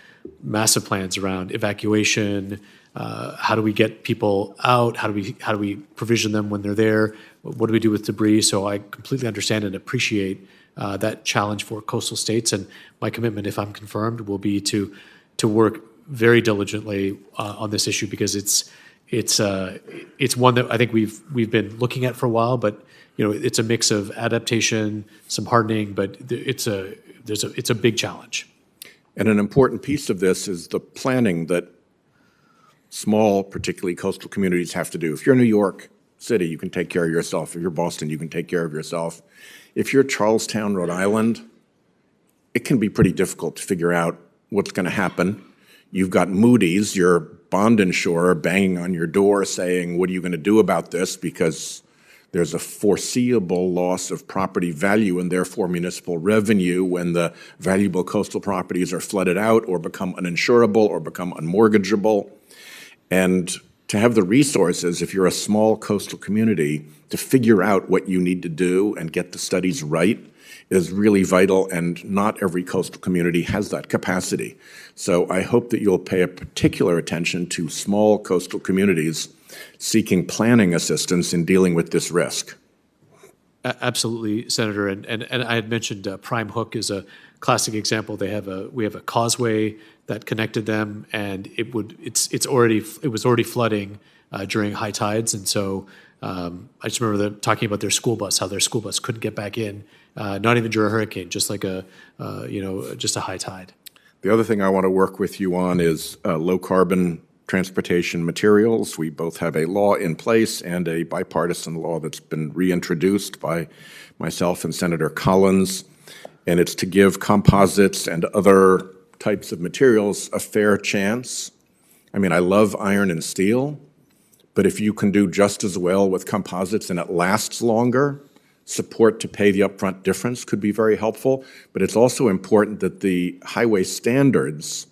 massive plans around evacuation. How do we get people out? How do we provision them when they're there? What do we do with debris? So I completely understand and appreciate that challenge for coastal states. And my commitment, if I'm confirmed, will be to work very diligently on this issue, because it's one that I think we've been looking at for a while. But it's a mix of adaptation, some hardening, but it's a big challenge. And an important piece of this is the planning that small, particularly coastal communities, have to do. If you're New York City, you can take care of yourself. If you're Boston, you can take care of yourself. If you're Charlestown, Rhode Island, it can be pretty difficult to figure out what's going to happen. You've got Moody's, your bond insurer, banging on your door saying, what are you going to do about this? Because there's a foreseeable loss of property value and therefore municipal revenue when the valuable coastal properties are flooded out or become uninsurable or become unmortgageable. And to have the resources, if you're a small coastal community, to figure out what you need to do and get the studies right is really vital, and not every coastal community has that capacity. So I hope that you'll pay a particular attention to small coastal communities seeking planning assistance in dealing with this risk. Absolutely, Senator. And I had mentioned Prime Hook is a classic example. We have a causeway that connected them, and it was already flooding during high tides. And so I just remember them talking about their school bus, how their school bus couldn't get back in, not even during a hurricane, just like just a high tide. The other thing I want to work with you on is low carbon transportation materials. We both have a law in place and a bipartisan law that's been reintroduced by myself and Senator Collins, and it's to give composites and other types of materials a fair chance. I mean, I love iron and steel, but if you can do just as well with composites and it lasts longer, support to pay the upfront difference could be very helpful. But it's also important that the highway standards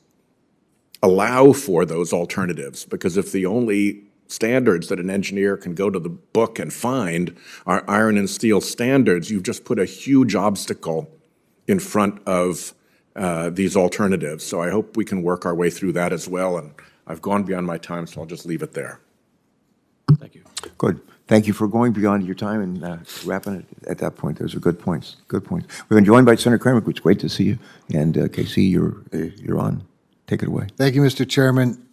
allow for those alternatives, because if the only standards that an engineer can go to the book and find are iron and steel standards, you've just put a huge obstacle in front of these alternatives. So I hope we can work our way through that as well. And I've gone beyond my time, so I'll just leave it there. Thank you. Good. Thank you for going beyond your time and wrapping it at that point. Those are good points. Good points. We've been joined by Senator Kramer. It's great to see you. And KC, you're on. Take it away. Thank you, Mr. Chairman.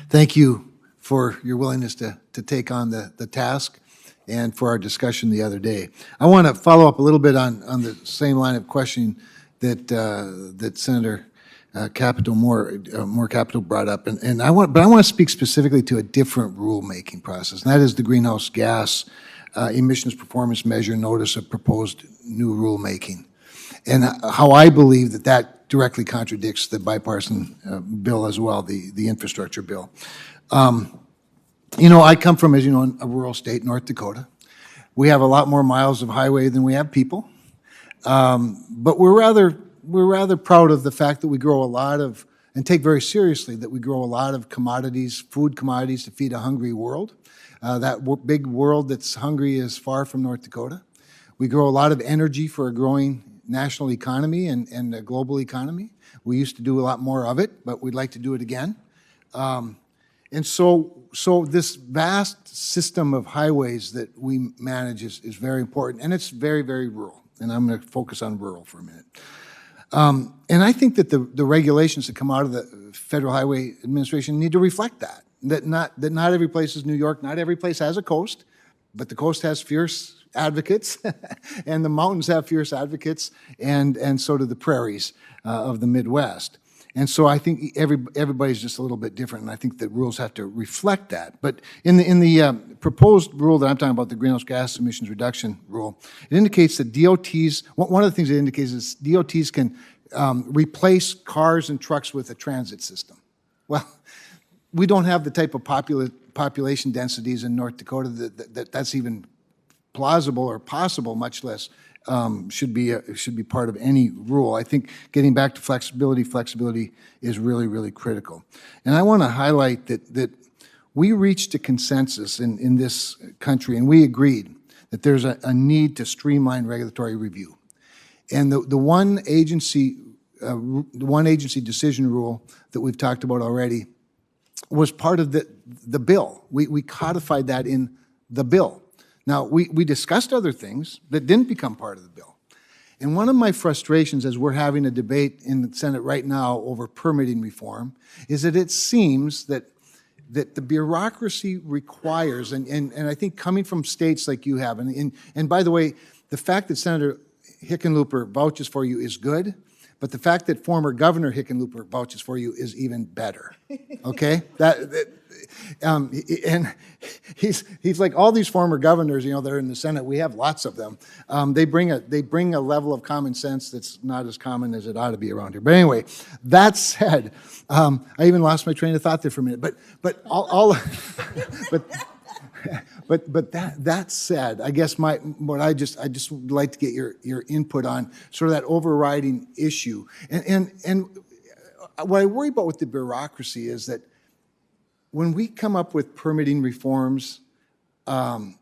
Thank you for your willingness to take on the task and for our discussion the other day. I want to follow up a little bit on the same line of questioning that Senator Moore Capital brought up, and I want to speak specifically to a different rulemaking process, and that is the greenhouse gas emissions performance measure notice of proposed new rulemaking, and how I believe that directly contradicts the bipartisan bill as well, the infrastructure bill. I come from, as you know, a rural state, North Dakota. We have a lot more miles of highway than we have people, but we're rather proud of the fact that we grow a lot of, and take very seriously that we grow a lot of commodities, food commodities, to feed a hungry world. That big world that's hungry is far from North Dakota. We grow a lot of energy for a growing national economy and a global economy. We used to do a lot more of it, but we'd like to do it again. And so this vast system of highways that we manage is very important, and it's very, very rural. And I'm going to focus on rural for a minute. And I think that the regulations that come out of the Federal Highway Administration need to reflect that. That not every place is New York, not every place has a coast, but the coast has fierce advocates, and the mountains have fierce advocates, and so do the prairies of the Midwest. And so I think everybody's just a little bit different, and I think the rules have to reflect that. But in the proposed rule that I'm talking about, the greenhouse gas emissions reduction rule, it indicates that DOTs, one of the things it indicates is DOTs can replace cars and trucks with a transit system. Well, we don't have the type of population densities in North Dakota that's even plausible or possible, much less should be part of any rule. I think getting back to flexibility is really, really critical. And I want to highlight that we reached a consensus in this country, and we agreed that there's a need to streamline regulatory review. And the one agency decision rule that we've talked about already was part of the bill. We codified that in the bill. Now, we discussed other things that didn't become part of the bill. And one of my frustrations as we're having a debate in the Senate right now over permitting reform is that it seems that the bureaucracy requires, and I think coming from states like you have, and by the way, the fact that Senator Hickenlooper vouches for you is good, but the fact that former Governor Hickenlooper vouches for you is even better, okay? And he's like all these former governors, that are in the Senate. We have lots of them. They bring a level of common sense that's not as common as it ought to be around here. But anyway, that said, I even lost my train of thought there for a minute. But that said, I guess I just would like to get your input on sort of that overriding issue. And what I worry about with the bureaucracy is that when we come up with permitting reforms and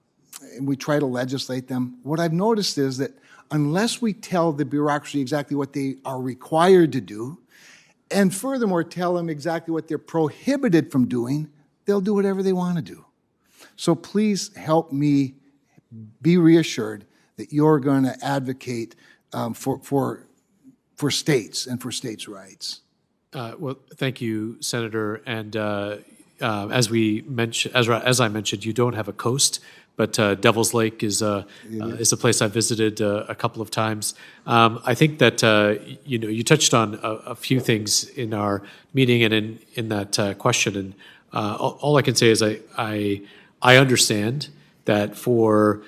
we try to legislate them, what I've noticed is that unless we tell the bureaucracy exactly what they are required to do, and furthermore tell them exactly what they're prohibited from doing, they'll do whatever they want to do. So please help me be reassured that you're going to advocate for states and for states' rights. Well, thank you, Senator. And as I mentioned, you don't have a coast, but Devil's Lake is a place I've visited a couple of times. I think that you touched on a few things in our meeting and in that question, and all I can say is I understand that for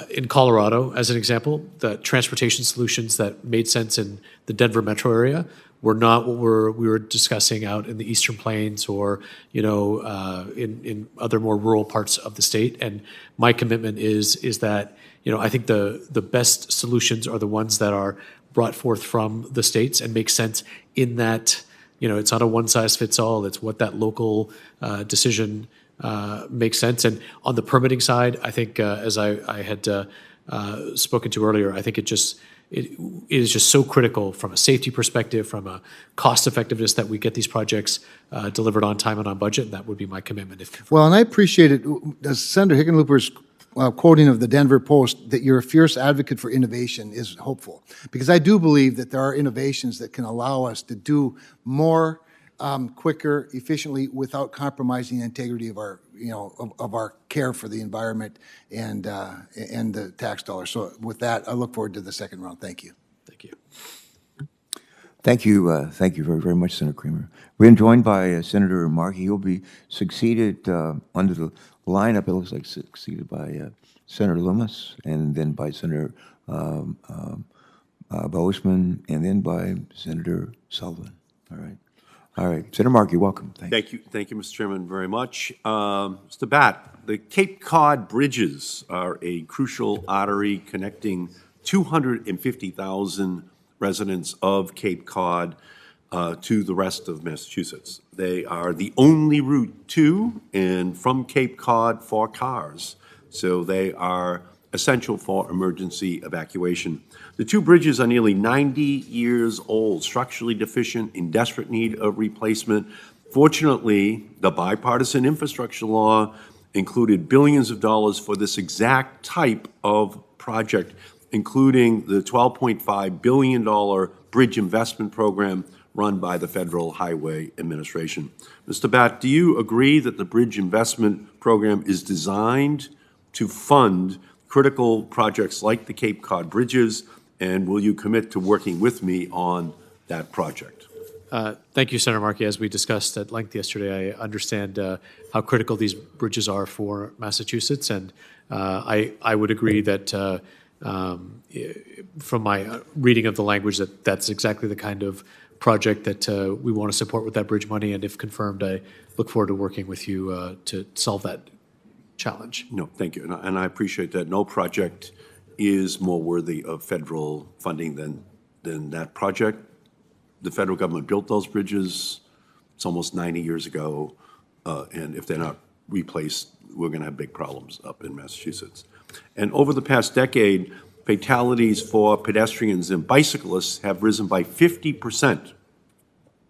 in Colorado, as an example, the transportation solutions that made sense in the Denver metro area were not what we were discussing out in the Eastern Plains or in other more rural parts of the state. And my commitment is that I think the best solutions are the ones that are brought forth from the states and make sense in that it's not a one size fits all. It's what that local decision makes sense. And on the permitting side, I think as I had spoken to earlier, I think it is just so critical from a safety perspective, from a cost effectiveness, that we get these projects delivered on time and on budget, and that would be my commitment. Well, and I appreciate it, as Senator Hickenlooper's quoting of the Denver Post, that you're a fierce advocate for innovation is hopeful, because I do believe that there are innovations that can allow us to do more quicker, efficiently, without compromising the integrity of our, of our care for the environment and the tax dollars. So with that, I look forward to the second round. Thank you. Thank you. Thank you. Thank you very, very much, Senator Creamer. We're joined by Senator Markey. He'll be succeeded under the lineup. It looks like succeeded by Senator Loomis, and then by Senator Boseman, and then by Senator Sullivan. All right, Senator Markey, welcome. Thank you, Mr. Chairman, very much. Mr. Bhatt, the Cape Cod Bridges are a crucial artery connecting 250,000 residents of Cape Cod to the rest of Massachusetts. They are the only route to and from Cape Cod for cars, so they are essential for emergency evacuation. The two bridges are nearly 90 years old, structurally deficient, in desperate need of replacement, Fortunately, the Bipartisan Infrastructure Law included billions of dollars for this exact type of project, including the $12.5 billion bridge investment program run by the Federal Highway Administration. Mr. Bhatt, do you agree that the bridge investment program is designed to fund critical projects like the Cape Cod Bridges, and will you commit to working with me on that project? Thank you, Senator Markey. As we discussed at length yesterday, I understand how critical these bridges are for Massachusetts, and I would agree that from my reading of the language that's exactly the kind of project that we want to support with that bridge money, and if confirmed, I look forward to working with you to solve that challenge. No, thank you, and I appreciate that. No project is more worthy of federal funding than that project. The federal government built those bridges. It's almost 90 years ago, and if they're not replaced, we're going to have big problems up in Massachusetts. And over the past decade, fatalities for pedestrians and bicyclists have risen by 50%.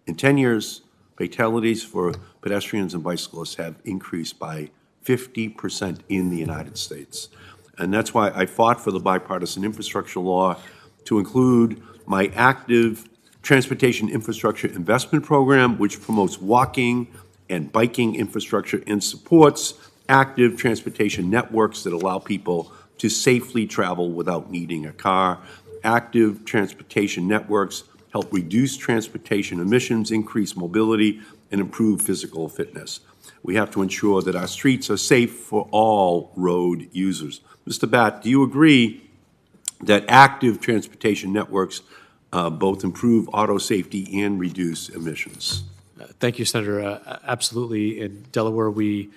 In 10 years, fatalities for pedestrians and bicyclists have increased by 50% in the United States. And that's why I fought for the Bipartisan Infrastructure Law to include my active Transportation Infrastructure Investment Program, which promotes walking and biking infrastructure and supports active transportation networks that allow people to safely travel without needing a car. Active transportation networks help reduce transportation emissions, increase mobility, and improve physical fitness. We have to ensure that our streets are safe for all road users. Mr. Bhatt, do you agree that active transportation networks both improve auto safety and reduce emissions? Thank you, Senator. Absolutely. In Delaware, we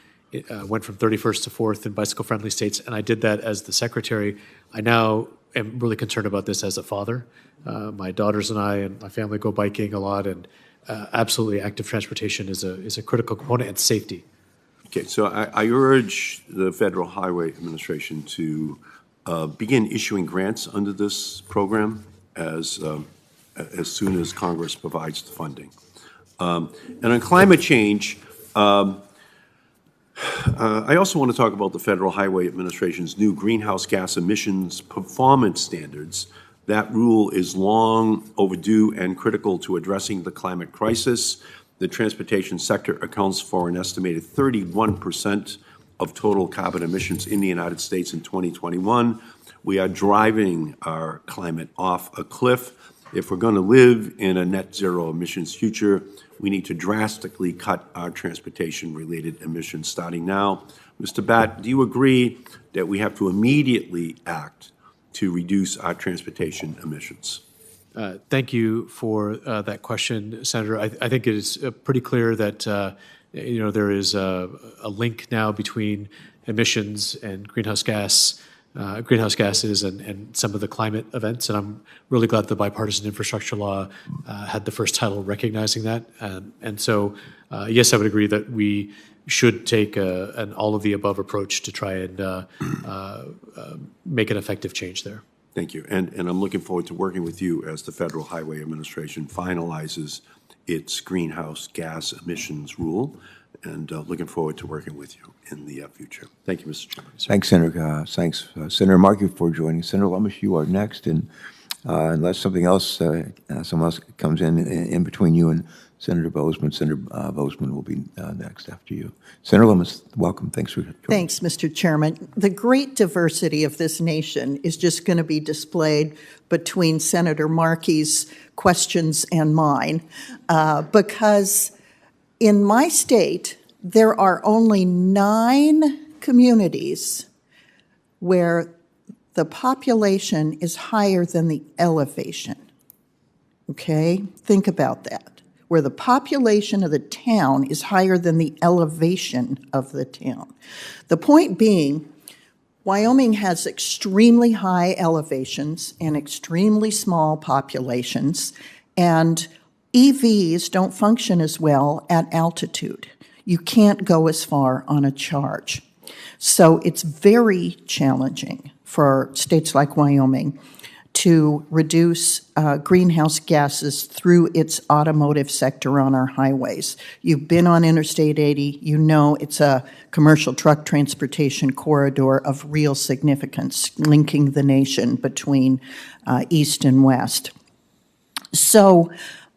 went from 31st to 4th in bicycle-friendly states, and I did that as the secretary. I now am really concerned about this as a father. My daughters and I and my family go biking a lot, and absolutely active transportation is a critical component, and safety. Okay, so I urge the Federal Highway Administration to begin issuing grants under this program as soon as Congress provides the funding. And on climate change, I also want to talk about the Federal Highway Administration's new greenhouse gas emissions performance standards. That rule is long overdue and critical to addressing the climate crisis. The transportation sector accounts for an estimated 31% of total carbon emissions in the United States in 2021. We are driving our climate off a cliff. If we're going to live in a net zero emissions future, we need to drastically cut our transportation-related emissions starting now. Mr. Bhatt, do you agree that we have to immediately act to reduce our transportation emissions? Thank you for that question, Senator. I think it is pretty clear that there is a link now between emissions and greenhouse gases and some of the climate events, and I'm really glad the Bipartisan Infrastructure Law had the first title recognizing that. And so, yes, I would agree that we should take an all-of-the-above approach to try and make an effective change there. Thank you. And I'm looking forward to working with you as the Federal Highway Administration finalizes its greenhouse gas emissions rule, and looking forward to working with you in the future. Thank you, Mr. Chairman. Thanks, Senator. Thanks, Senator Markey, for joining. Senator Lummis, you are next, and unless something else, someone else comes in between you and Senator Bozeman, Senator Bozeman will be next after you. Senator Lummis, welcome. Thanks for joining. Thanks, Mr. Chairman. The great diversity of this nation is just going to be displayed between Senator Markey's questions and mine, because in my state, there are only 9 communities where the population is higher than the elevation. Okay? Think about that. Where the population of the town is higher than the elevation of the town. The point being, Wyoming has extremely high elevations and extremely small populations, and EVs don't function as well at altitude. You can't go as far on a charge. So it's very challenging for states like Wyoming to reduce greenhouse gases through its automotive sector on our highways. You've been on Interstate 80. You know it's a commercial truck transportation corridor of real significance, linking the nation between east and west. So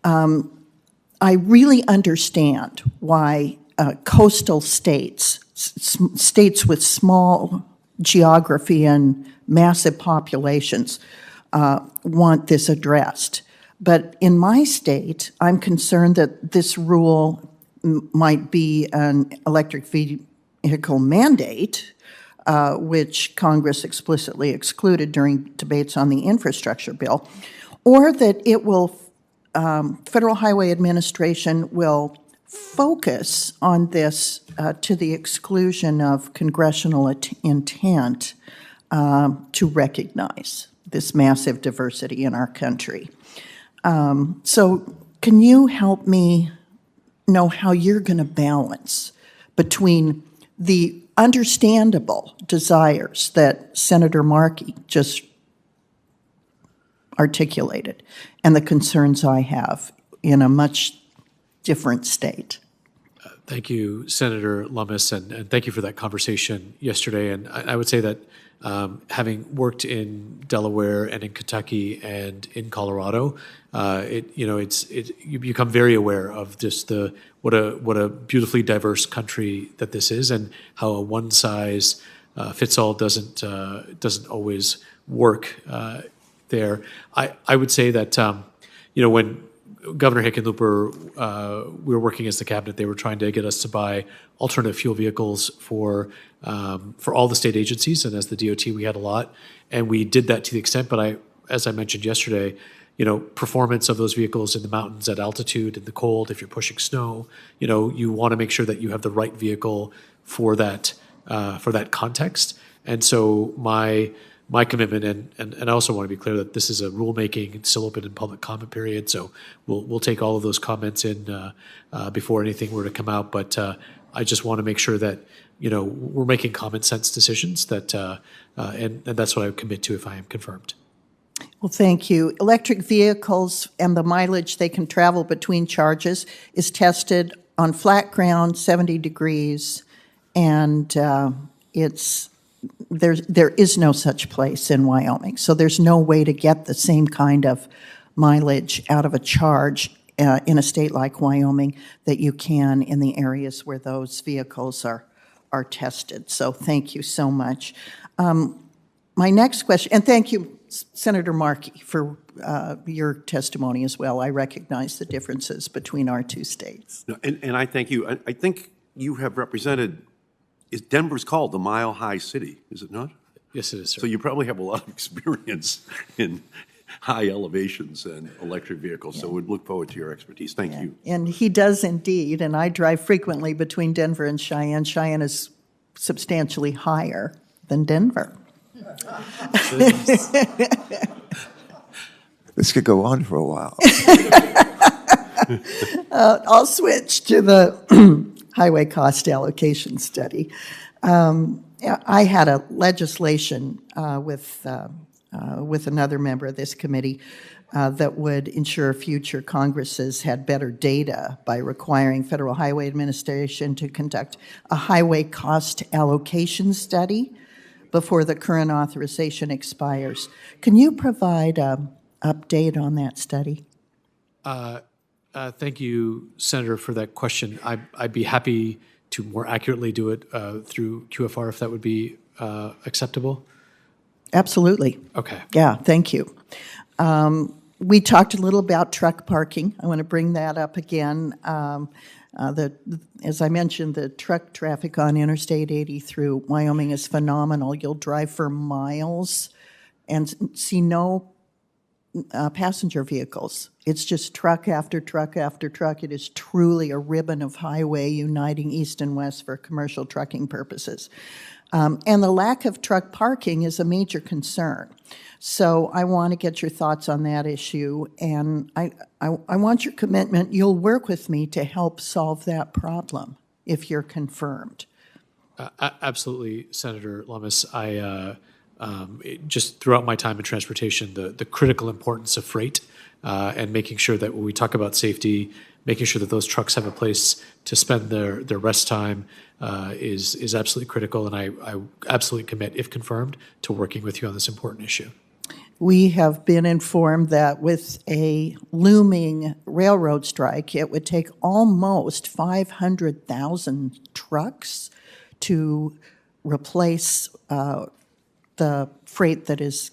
I really understand why coastal states, states with small geography and massive populations, want this addressed. But in my state, I'm concerned that this rule might be an electric vehicle mandate, which Congress explicitly excluded during debates on the infrastructure bill, or that it will, Federal Highway Administration will focus on this to the exclusion of congressional intent to recognize this massive diversity in our country. So can you help me know how you're going to balance between the understandable desires that Senator Markey just articulated and the concerns I have in a much different state? Thank you, Senator Lummis, and thank you for that conversation yesterday. And I would say that having worked in Delaware and in Kentucky and in Colorado, you become very aware of just what a beautifully diverse country that this is, and how a one size fits all doesn't always work there. I would say that when Governor Hickenlooper, we were working as the cabinet, they were trying to get us to buy alternative fuel vehicles for all the state agencies, and as the DOT, we had a lot, and we did that to the extent. But as I mentioned yesterday, performance of those vehicles in the mountains at altitude, in the cold, if you're pushing snow, you want to make sure that you have the right vehicle for that context. And so my commitment, and I also want to be clear that this is a rulemaking, it's still open in public comment period, so we'll take all of those comments in before anything were to come out. But I just want to make sure that we're making common sense decisions that, and that's what I would commit to if I am confirmed. Well, thank you. Electric vehicles and the mileage they can travel between charges is tested on flat ground, 70 degrees, and there is no such place in Wyoming. So there's no way to get the same kind of mileage out of a charge in a state like Wyoming that you can in the areas where those vehicles are tested. So thank you so much. My next question, and thank you, Senator Markey, for your testimony as well. I recognize the differences between our two states. No, and I thank you. I think you have represented, Denver's called the Mile High City, is it not? Yes, it is, sir. So you probably have a lot of experience in high elevations and electric vehicles, so we'd look forward to your expertise. Thank you. And he does indeed, and I drive frequently between Denver and Cheyenne. Cheyenne is substantially higher than Denver. This could go on for a while. I'll switch to the highway cost allocation study. I had a legislation with another member of this committee that would ensure future Congresses had better data by requiring Federal Highway Administration to conduct a highway cost allocation study before the current authorization expires. Can you provide an update on that study? Thank you, Senator, for that question. I'd be happy to more accurately do it through QFR if that would be acceptable. Absolutely. Okay. Yeah, thank you. We talked a little about truck parking. I want to bring that up again. As I mentioned, the truck traffic on Interstate 80 through Wyoming is phenomenal. You'll drive for miles and see no passenger vehicles. It's just truck after truck after truck. It is truly a ribbon of highway uniting east and west for commercial trucking purposes. And the lack of truck parking is a major concern. So I want to get your thoughts on that issue, and I want your commitment. You'll work with me to help solve that problem if you're confirmed. Absolutely, Senator Lummis. just throughout my time in transportation, the critical importance of freight and making sure that when we talk about safety, making sure that those trucks have a place to spend their rest time is absolutely critical. And I absolutely commit, if confirmed, to working with you on this important issue. We have been informed that with a looming railroad strike, it would take almost 500,000 trucks to replace the freight that is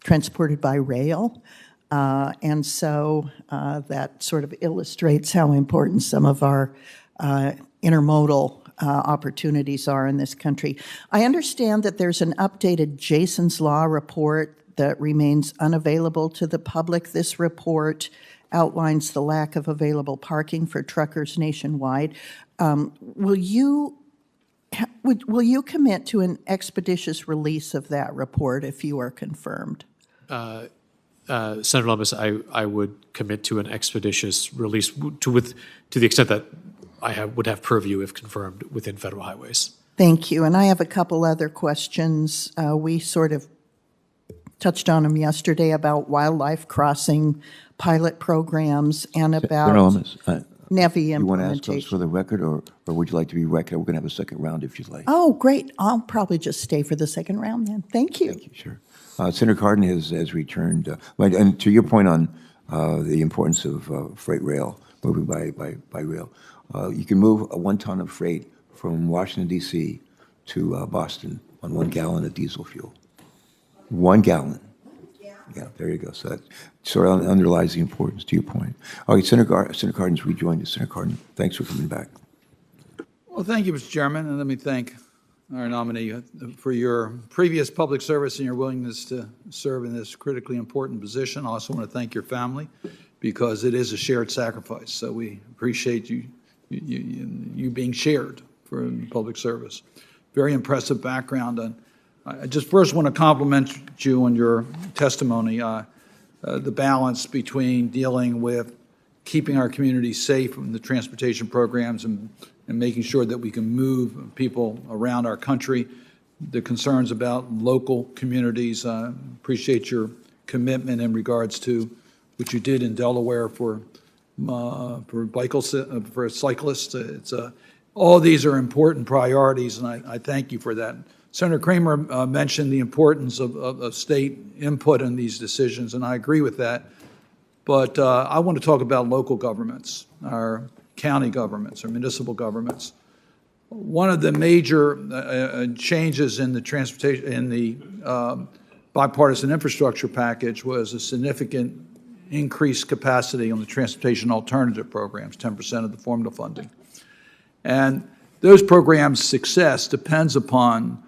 transported by rail. And so that sort of illustrates how important some of our intermodal opportunities are in this country. I understand that there's an updated Jason's Law report that remains unavailable to the public. This report outlines the lack of available parking for truckers nationwide. Will you commit to an expeditious release of that report if you are confirmed? Senator Lummis, I would commit to an expeditious release to the extent that I would have purview, if confirmed, within federal highways. Thank you. And I have a couple other questions. We sort of touched on them yesterday about wildlife crossing pilot programs and about NEVI You want to ask those implementation. for the record, or would you like to be recorded? We're going to have a second round if you'd like. Oh, great. I'll probably just stay for the second round then. Thank you. Thank you, sure. Senator Cardin has returned. And to your point on the importance of freight rail, moving by rail, you can move 1 ton of freight from Washington, D.C. to Boston on 1 gallon of diesel fuel. 1 gallon. Yeah, there you go. So that sort of underlies the importance to your point. All right, Senator Cardin's rejoined us. Senator Cardin, thanks for coming back. Well, thank you, Mr. Chairman, and let me thank our nominee for your previous public service and your willingness to serve in this critically important position. I also want to thank your family because it is a shared sacrifice. So we appreciate you being shared for public service. Very impressive background. And I just first want to compliment you on your testimony, the balance between dealing with keeping our communities safe in the transportation programs and making sure that we can move people around our country, the concerns about local communities. I appreciate your commitment in regards to what you did in Delaware for cyclists. All these are important priorities, and I thank you for that. Senator Kramer mentioned the importance of state input in these decisions, and I agree with that. But I want to talk about local governments, our county governments, our municipal governments. One of the major changes in the transportation, in the bipartisan infrastructure package, was a significant increased capacity on the transportation alternative programs, 10% of the formula funding. And those programs' success depends upon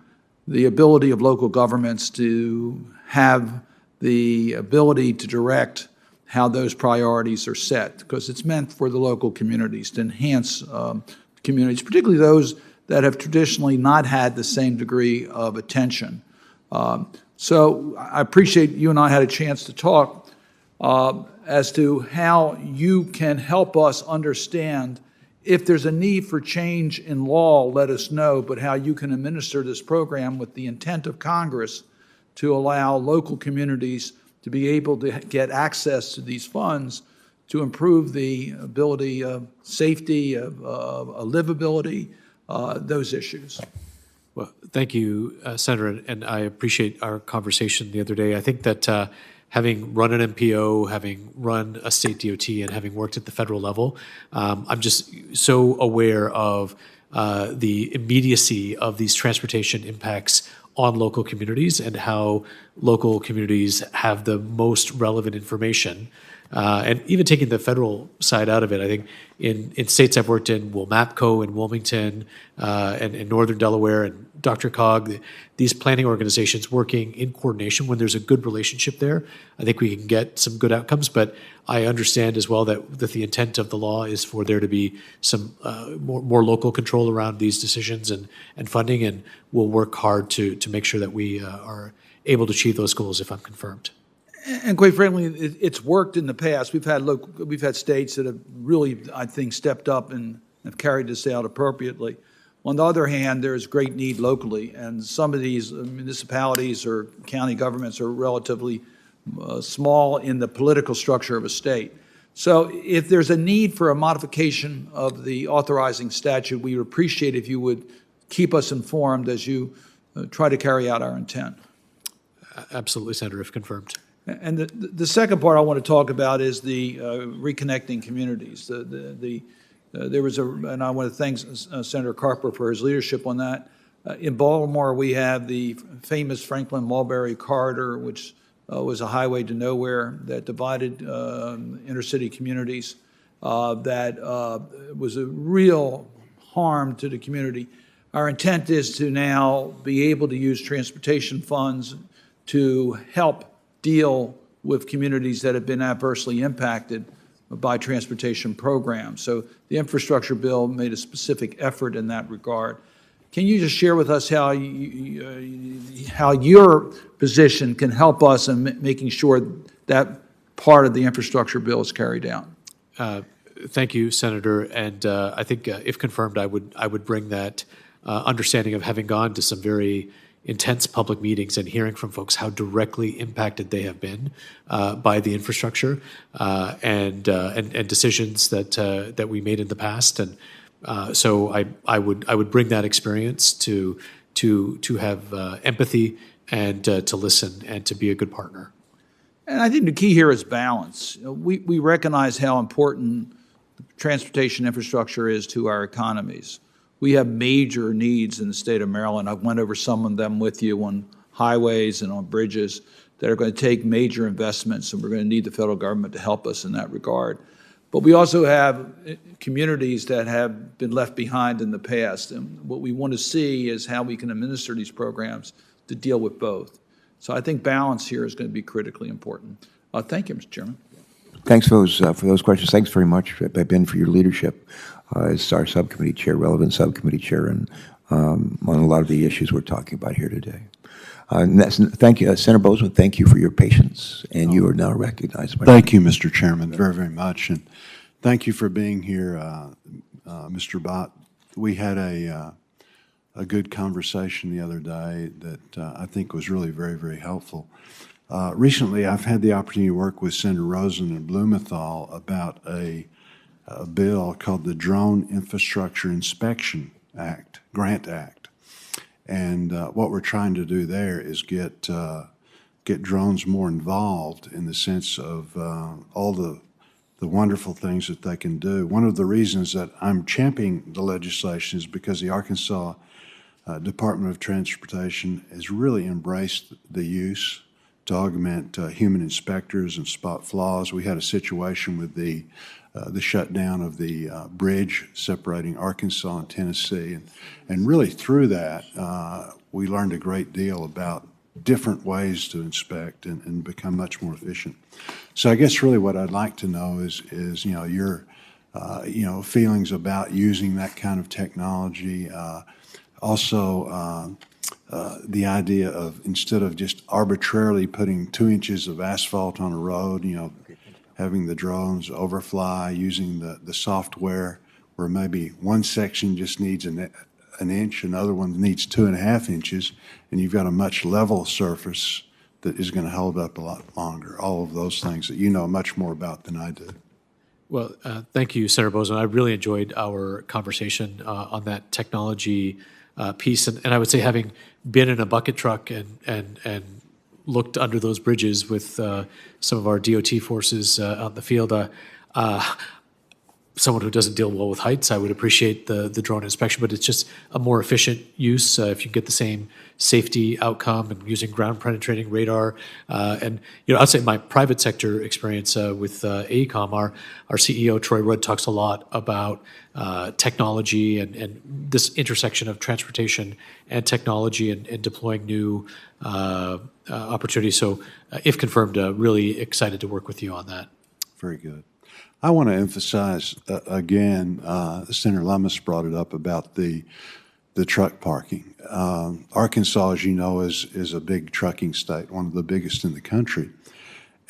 the ability of local governments to have the ability to direct how those priorities are set, because it's meant for the local communities to enhance communities, particularly those that have traditionally not had the same degree of attention. So I appreciate you and I had a chance to talk as to how you can help us understand if there's a need for change in law, let us know, but how you can administer this program with the intent of Congress to allow local communities to be able to get access to these funds to improve the ability of safety, of livability, those issues. Well, thank you, Senator, and I appreciate our conversation the other day. I think that having run an MPO, having run a state DOT, and having worked at the federal level, I'm just so aware of the immediacy of these transportation impacts on local communities and how local communities have the most relevant information. And even taking the federal side out of it, I think in states I've worked in, WMAPCO in Wilmington and in northern Delaware and Dr. Cog, these planning organizations working in coordination, when there's a good relationship there, I think we can get some good outcomes. But I understand as well that the intent of the law is for there to be some more local control around these decisions and funding, and we'll work hard to make sure that we are able to achieve those goals if I'm confirmed. And quite frankly, it's worked in the past. We've had states that have really, I think, stepped up and have carried this out appropriately. On the other hand, there's great need locally, and some of these municipalities or county governments are relatively small in the political structure of a state. So if there's a need for a modification of the authorizing statute, we would appreciate if you would keep us informed as you try to carry out our intent. Absolutely, Senator, if confirmed. And the second part I want to talk about is the Reconnecting Communities. There was and I want to thank Senator Carper for his leadership on that. In Baltimore, we have the famous Franklin-Mulberry Corridor, which was a highway to nowhere that divided inner-city communities. That was a real harm to the community. Our intent is to now be able to use transportation funds to help deal with communities that have been adversely impacted by transportation programs. So the infrastructure bill made a specific effort in that regard. Can you just share with us how your position can help us in making sure that part of the infrastructure bill is carried out? Thank you, Senator. And I think if confirmed, I would bring that understanding of having gone to some very intense public meetings and hearing from folks how directly impacted they have been by the infrastructure and decisions that we made in the past. And so I would bring that experience to have empathy and to listen and to be a good partner. And I think the key here is balance. We recognize how important transportation infrastructure is to our economies. We have major needs in the state of Maryland. I went over some of them with you on highways and on bridges that are going to take major investments, and we're going to need the federal government to help us in that regard. But we also have communities that have been left behind in the past, and what we want to see is how we can administer these programs to deal with both. So I think balance here is going to be critically important. Thank you, Mr. Chairman. Thanks for those questions. Thanks very much, Ben, for your leadership as our subcommittee chair, relevant subcommittee chair, and on a lot of the issues we're talking about here today. Thank you, Senator Bozeman. Thank you for your patience, and you are now recognized. Thank you, Mr. Chairman, very, very much, and thank you for being here, Mr. Bhatt. We had a good conversation the other day that I think was really very, very helpful. Recently, I've had the opportunity to work with Senator Rosen and Blumenthal about a bill called the Drone Infrastructure Inspection Act, Grant Act. And what we're trying to do there is get drones more involved in the sense of all the wonderful things that they can do. One of the reasons that I'm championing the legislation is because the Arkansas Department of Transportation has really embraced the use to augment human inspectors and spot flaws. We had a situation with the shutdown of the bridge separating Arkansas and Tennessee. And really through that, we learned a great deal about different ways to inspect and become much more efficient. So I guess really what I'd like to know is your feelings about using that kind of technology. Also, the idea of instead of just arbitrarily putting 2 inches of asphalt on a road, having the drones overfly, using the software where maybe one section just needs an inch, another one needs 2.5 inches, and you've got a much level surface that is going to hold up a lot longer. All of those things that you know much more about than I do. Well, thank you, Senator Bozeman. I really enjoyed our conversation on that technology piece, and I would say having been in a bucket truck and looked under those bridges with some of our DOT forces out in the field, someone who doesn't deal well with heights, I would appreciate the drone inspection, but it's just a more efficient use if you get the same safety outcome and using ground penetrating radar. And I'd say my private sector experience with AECOM, our CEO, Troy Rudd, talks a lot about technology and this intersection of transportation and technology and deploying new opportunities. So if confirmed, really excited to work with you on that. Very good. I want to emphasize again, Senator Lummis brought it up about the truck parking. Arkansas, as you know, is a big trucking state, one of the biggest in the country.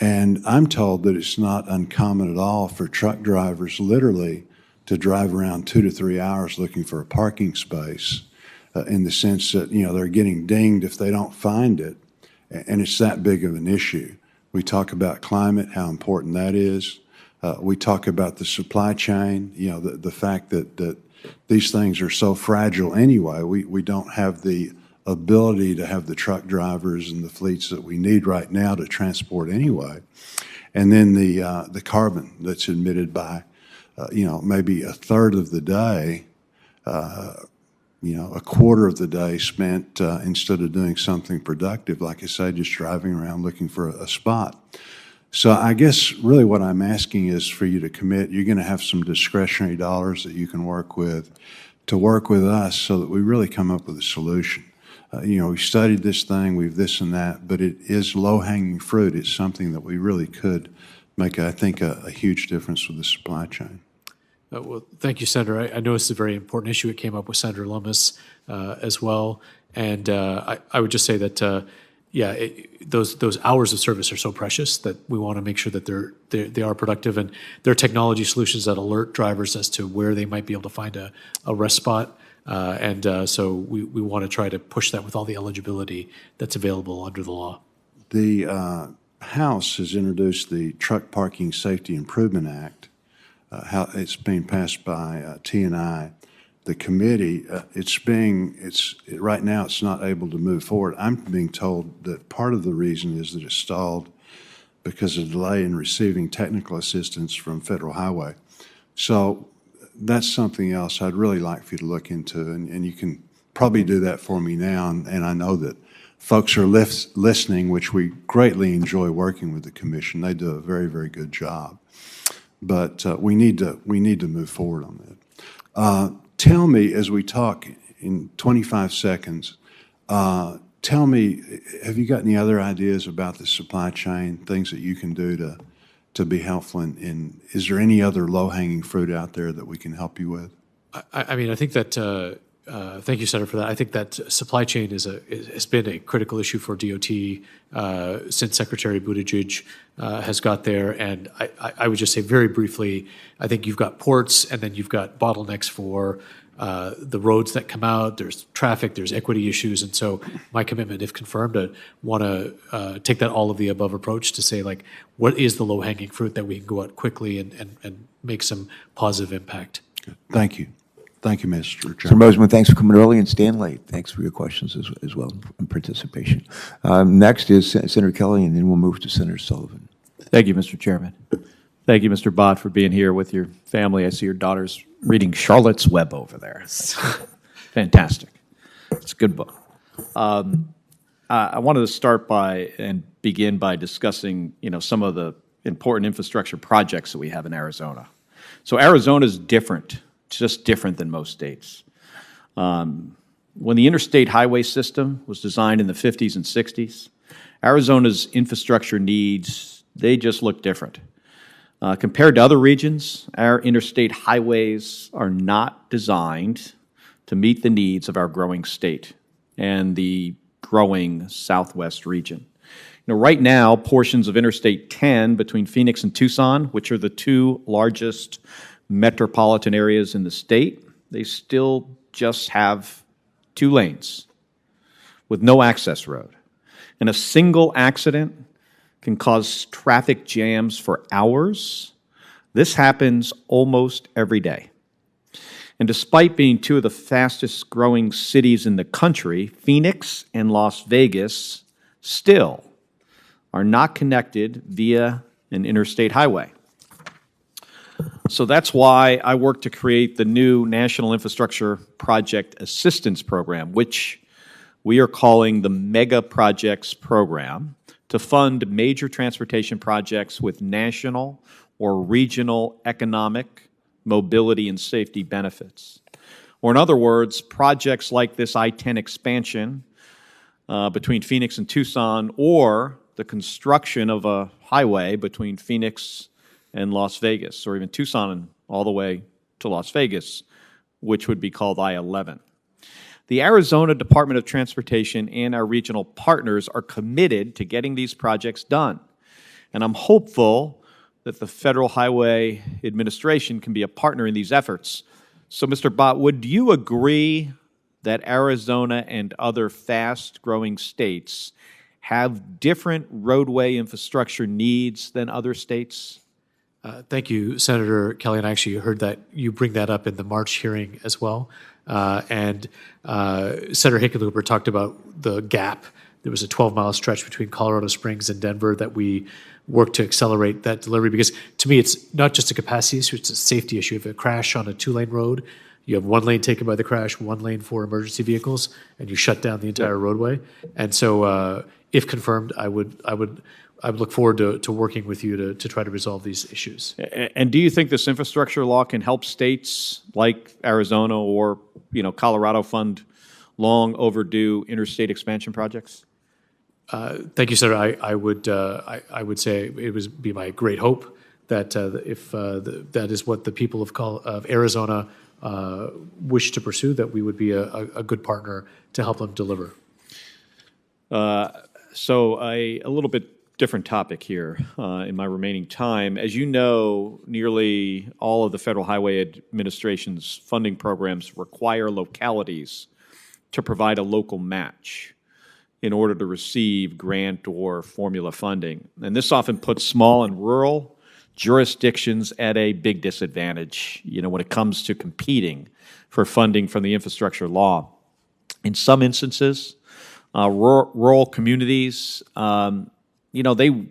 And I'm told that it's not uncommon at all for truck drivers literally to drive around 2 to 3 hours looking for a parking space, in the sense that, they're getting dinged if they don't find it, and it's that big of an issue. We talk about climate, how important that is. We talk about the supply chain, the fact that these things are so fragile anyway. We don't have the ability to have the truck drivers and the fleets that we need right now to transport anyway. And then the carbon that's emitted by, maybe a third of the day, a quarter of the day spent instead of doing something productive, like I say, just driving around looking for a spot. So I guess really what I'm asking is for you to commit. You're going to have some discretionary dollars that you can work with to work with us so that we really come up with a solution. We studied this thing, we've this and that, but it is low-hanging fruit. It's something that we really could make, I think, a huge difference with the supply chain. Well, thank you, Senator. I know it's a very important issue. It came up with Senator Lummis as well. And I would just say that, those hours of service are so precious that we want to make sure that they are productive. And there are technology solutions that alert drivers as to where they might be able to find a rest spot. So we want to try to push that with all the eligibility that's available under the law. The House has introduced the Truck Parking Safety Improvement Act. How it's being passed by T&I. The committee, right now it's not able to move forward. I'm being told that part of the reason is that it's stalled because of delay in receiving technical assistance from Federal Highway. So that's something else I'd really like for you to look into, and you can probably do that for me now. And I know that folks are listening, which we greatly enjoy working with the commission. They do a very, very good job. But we need to move forward on that. Tell me, as we talk in 25 seconds, tell me, have you got any other ideas about the supply chain, things that you can do to be helpful? And is there any other low-hanging fruit out there that we can help you with? I think that, thank you, Senator, for that. I think that supply chain has been a critical issue for DOT since Secretary Buttigieg has got there. And I would just say very briefly, I think you've got ports and then you've got bottlenecks for the roads that come out. There's traffic, there's equity issues. And so my commitment, if confirmed, I want to take that all of the above approach to say, like, what is the low-hanging fruit that we can go out quickly and make some positive impact? Good. Thank you. Thank you, Mr. Chairman. Senator Bozeman, thanks for coming early and staying late. Thanks for your questions as well and participation. Next is Senator Kelly, and then we'll move to Senator Sullivan. Thank you, Mr. Chairman. Thank you, Mr. Bhatt, for being here with your family. I see your daughter's reading Charlotte's Web over there. It's fantastic. It's a good book. I wanted to start by and begin by discussing, some of the important infrastructure projects that we have in Arizona. So Arizona is different. It's just different than most states. When the interstate highway system was designed in the 50s and 60s, Arizona's infrastructure needs, they just look different. Compared to other regions, our interstate highways are not designed to meet the needs of our growing state and the growing southwest region. Right now, portions of Interstate 10 between Phoenix and Tucson, which are the two largest metropolitan areas in the state, they still just have 2 lanes with no access road. And a single accident can cause traffic jams for hours. This happens almost every day. And despite being 2 of the fastest growing cities in the country, Phoenix and Las Vegas still are not connected via an interstate highway. So that's why I worked to create the new National Infrastructure Project Assistance Program, which we are calling the Mega Projects Program, to fund major transportation projects with national or regional economic, mobility, and safety benefits. Or in other words, projects like this I-10 expansion between Phoenix and Tucson, or the construction of a highway between Phoenix and Las Vegas, or even Tucson and all the way to Las Vegas, which would be called I-11. The Arizona Department of Transportation and our regional partners are committed to getting these projects done. And I'm hopeful that the Federal Highway Administration can be a partner in these efforts. So, Mr. Bhatt, would you agree that Arizona and other fast-growing states have different roadway infrastructure needs than other states? Thank you, Senator Kelly, and I actually heard that you bring that up in the March hearing as well. And Senator Hickenlooper talked about the gap. There was a 12-mile stretch between Colorado Springs and Denver that we worked to accelerate that delivery, because to me, it's not just a capacity issue, it's a safety issue. If a crash on a 2-lane road, you have 1 lane taken by the crash, 1 lane for emergency vehicles, and you shut down the entire roadway. And so if confirmed, I would look forward to working with you to try to resolve these issues. And do you think this infrastructure law can help states like Arizona or Colorado fund long overdue interstate expansion projects? Thank you, Senator. I would say it would be my great hope that if that is what the people of Arizona wish to pursue, that we would be a good partner to help them deliver. So a little bit different topic here in my remaining time. As you know, nearly all of the Federal Highway Administration's funding programs require localities to provide a local match in order to receive grant or formula funding. And this often puts small and rural jurisdictions at a big disadvantage, when it comes to competing for funding from the infrastructure law. In some instances, rural communities, they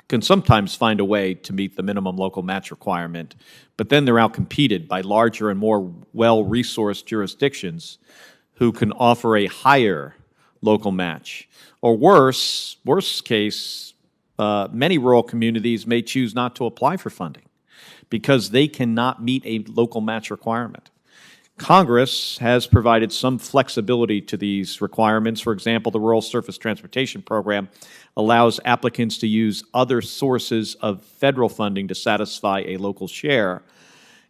can sometimes find a way to meet the minimum local match requirement, but then they're outcompeted by larger and more well-resourced jurisdictions who can offer a higher local match. Or worse case, many rural communities may choose not to apply for funding because they cannot meet a local match requirement. Congress has provided some flexibility to these requirements. For example, the Rural Surface Transportation Program allows applicants to use other sources of federal funding to satisfy a local share.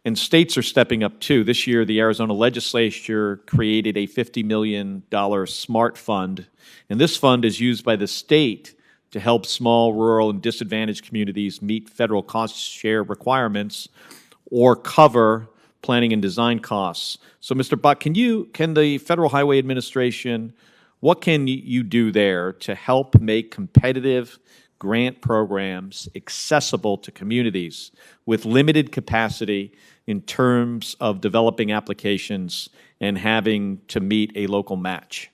And states are stepping up too. This year, the Arizona legislature created a $50 million SMART fund. And this fund is used by the state to help small, rural, and disadvantaged communities meet federal cost share requirements or cover planning and design costs. So, Mr. Bhatt, can the Federal Highway Administration, what can you do there to help make competitive grant programs accessible to communities with limited capacity in terms of developing applications and having to meet a local match?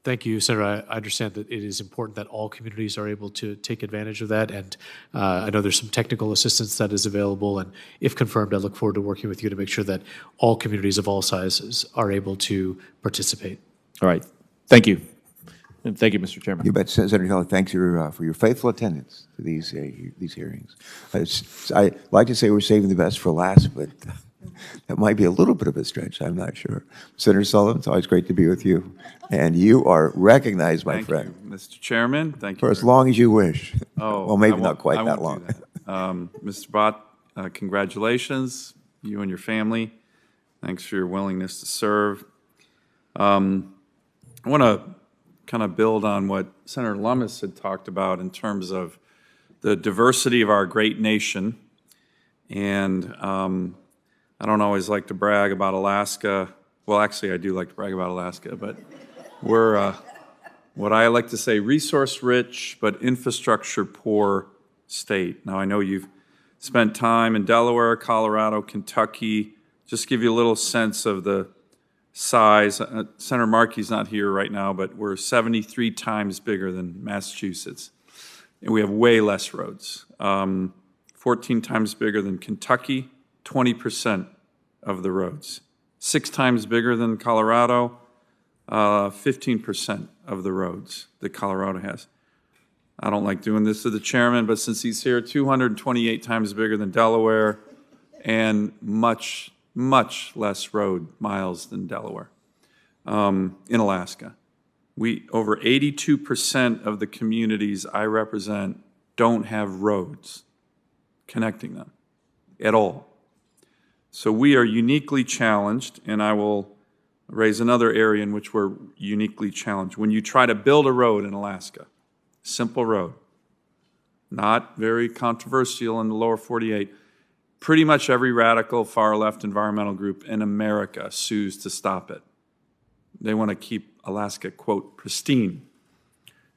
Thank you, Senator. I understand that it is important that all communities are able to take advantage of that, and I know there's some technical assistance that is available, and if confirmed, I look forward to working with you to make sure that all communities of all sizes are able to participate. All right. Thank you. And thank you, Mr. Chairman. You bet, Senator Kelly. Thanks for your faithful attendance to these hearings. I like to say we're saving the best for last, but that might be a little bit of a stretch. I'm not sure. Senator Sullivan, it's always great to be with you. And you are recognized, my friend. Thank you, Mr. Chairman. Thank you. For as long as you wish. Oh, well, maybe not quite that long. Mr. Bhatt, congratulations, you and your family. Thanks for your willingness to serve. I want to kind of build on what Senator Lummis had talked about in terms of the diversity of our great nation. And I don't always like to brag about Alaska. Well, actually, I do like to brag about Alaska, but we're what I like to say, resource-rich but infrastructure-poor state. Now, I know you've spent time in Delaware, Colorado, Kentucky. Just give you a little sense of the size. Senator Markey's not here right now, but we're 73 times bigger than Massachusetts. And we have way less roads. 14 times bigger than Kentucky, 20% of the roads. 6 times bigger than Colorado, 15% of the roads that Colorado has. I don't like doing this to the chairman, but since he's here, 228 times bigger than Delaware and much, much less road miles than Delaware in Alaska. Over 82% of the communities I represent don't have roads connecting them at all. So we are uniquely challenged, and I will raise another area in which we're uniquely challenged. When you try to build a road in Alaska, simple road, not very controversial in the lower 48. Pretty much every radical far-left environmental group in America sues to stop it. They want to keep Alaska, quote, pristine.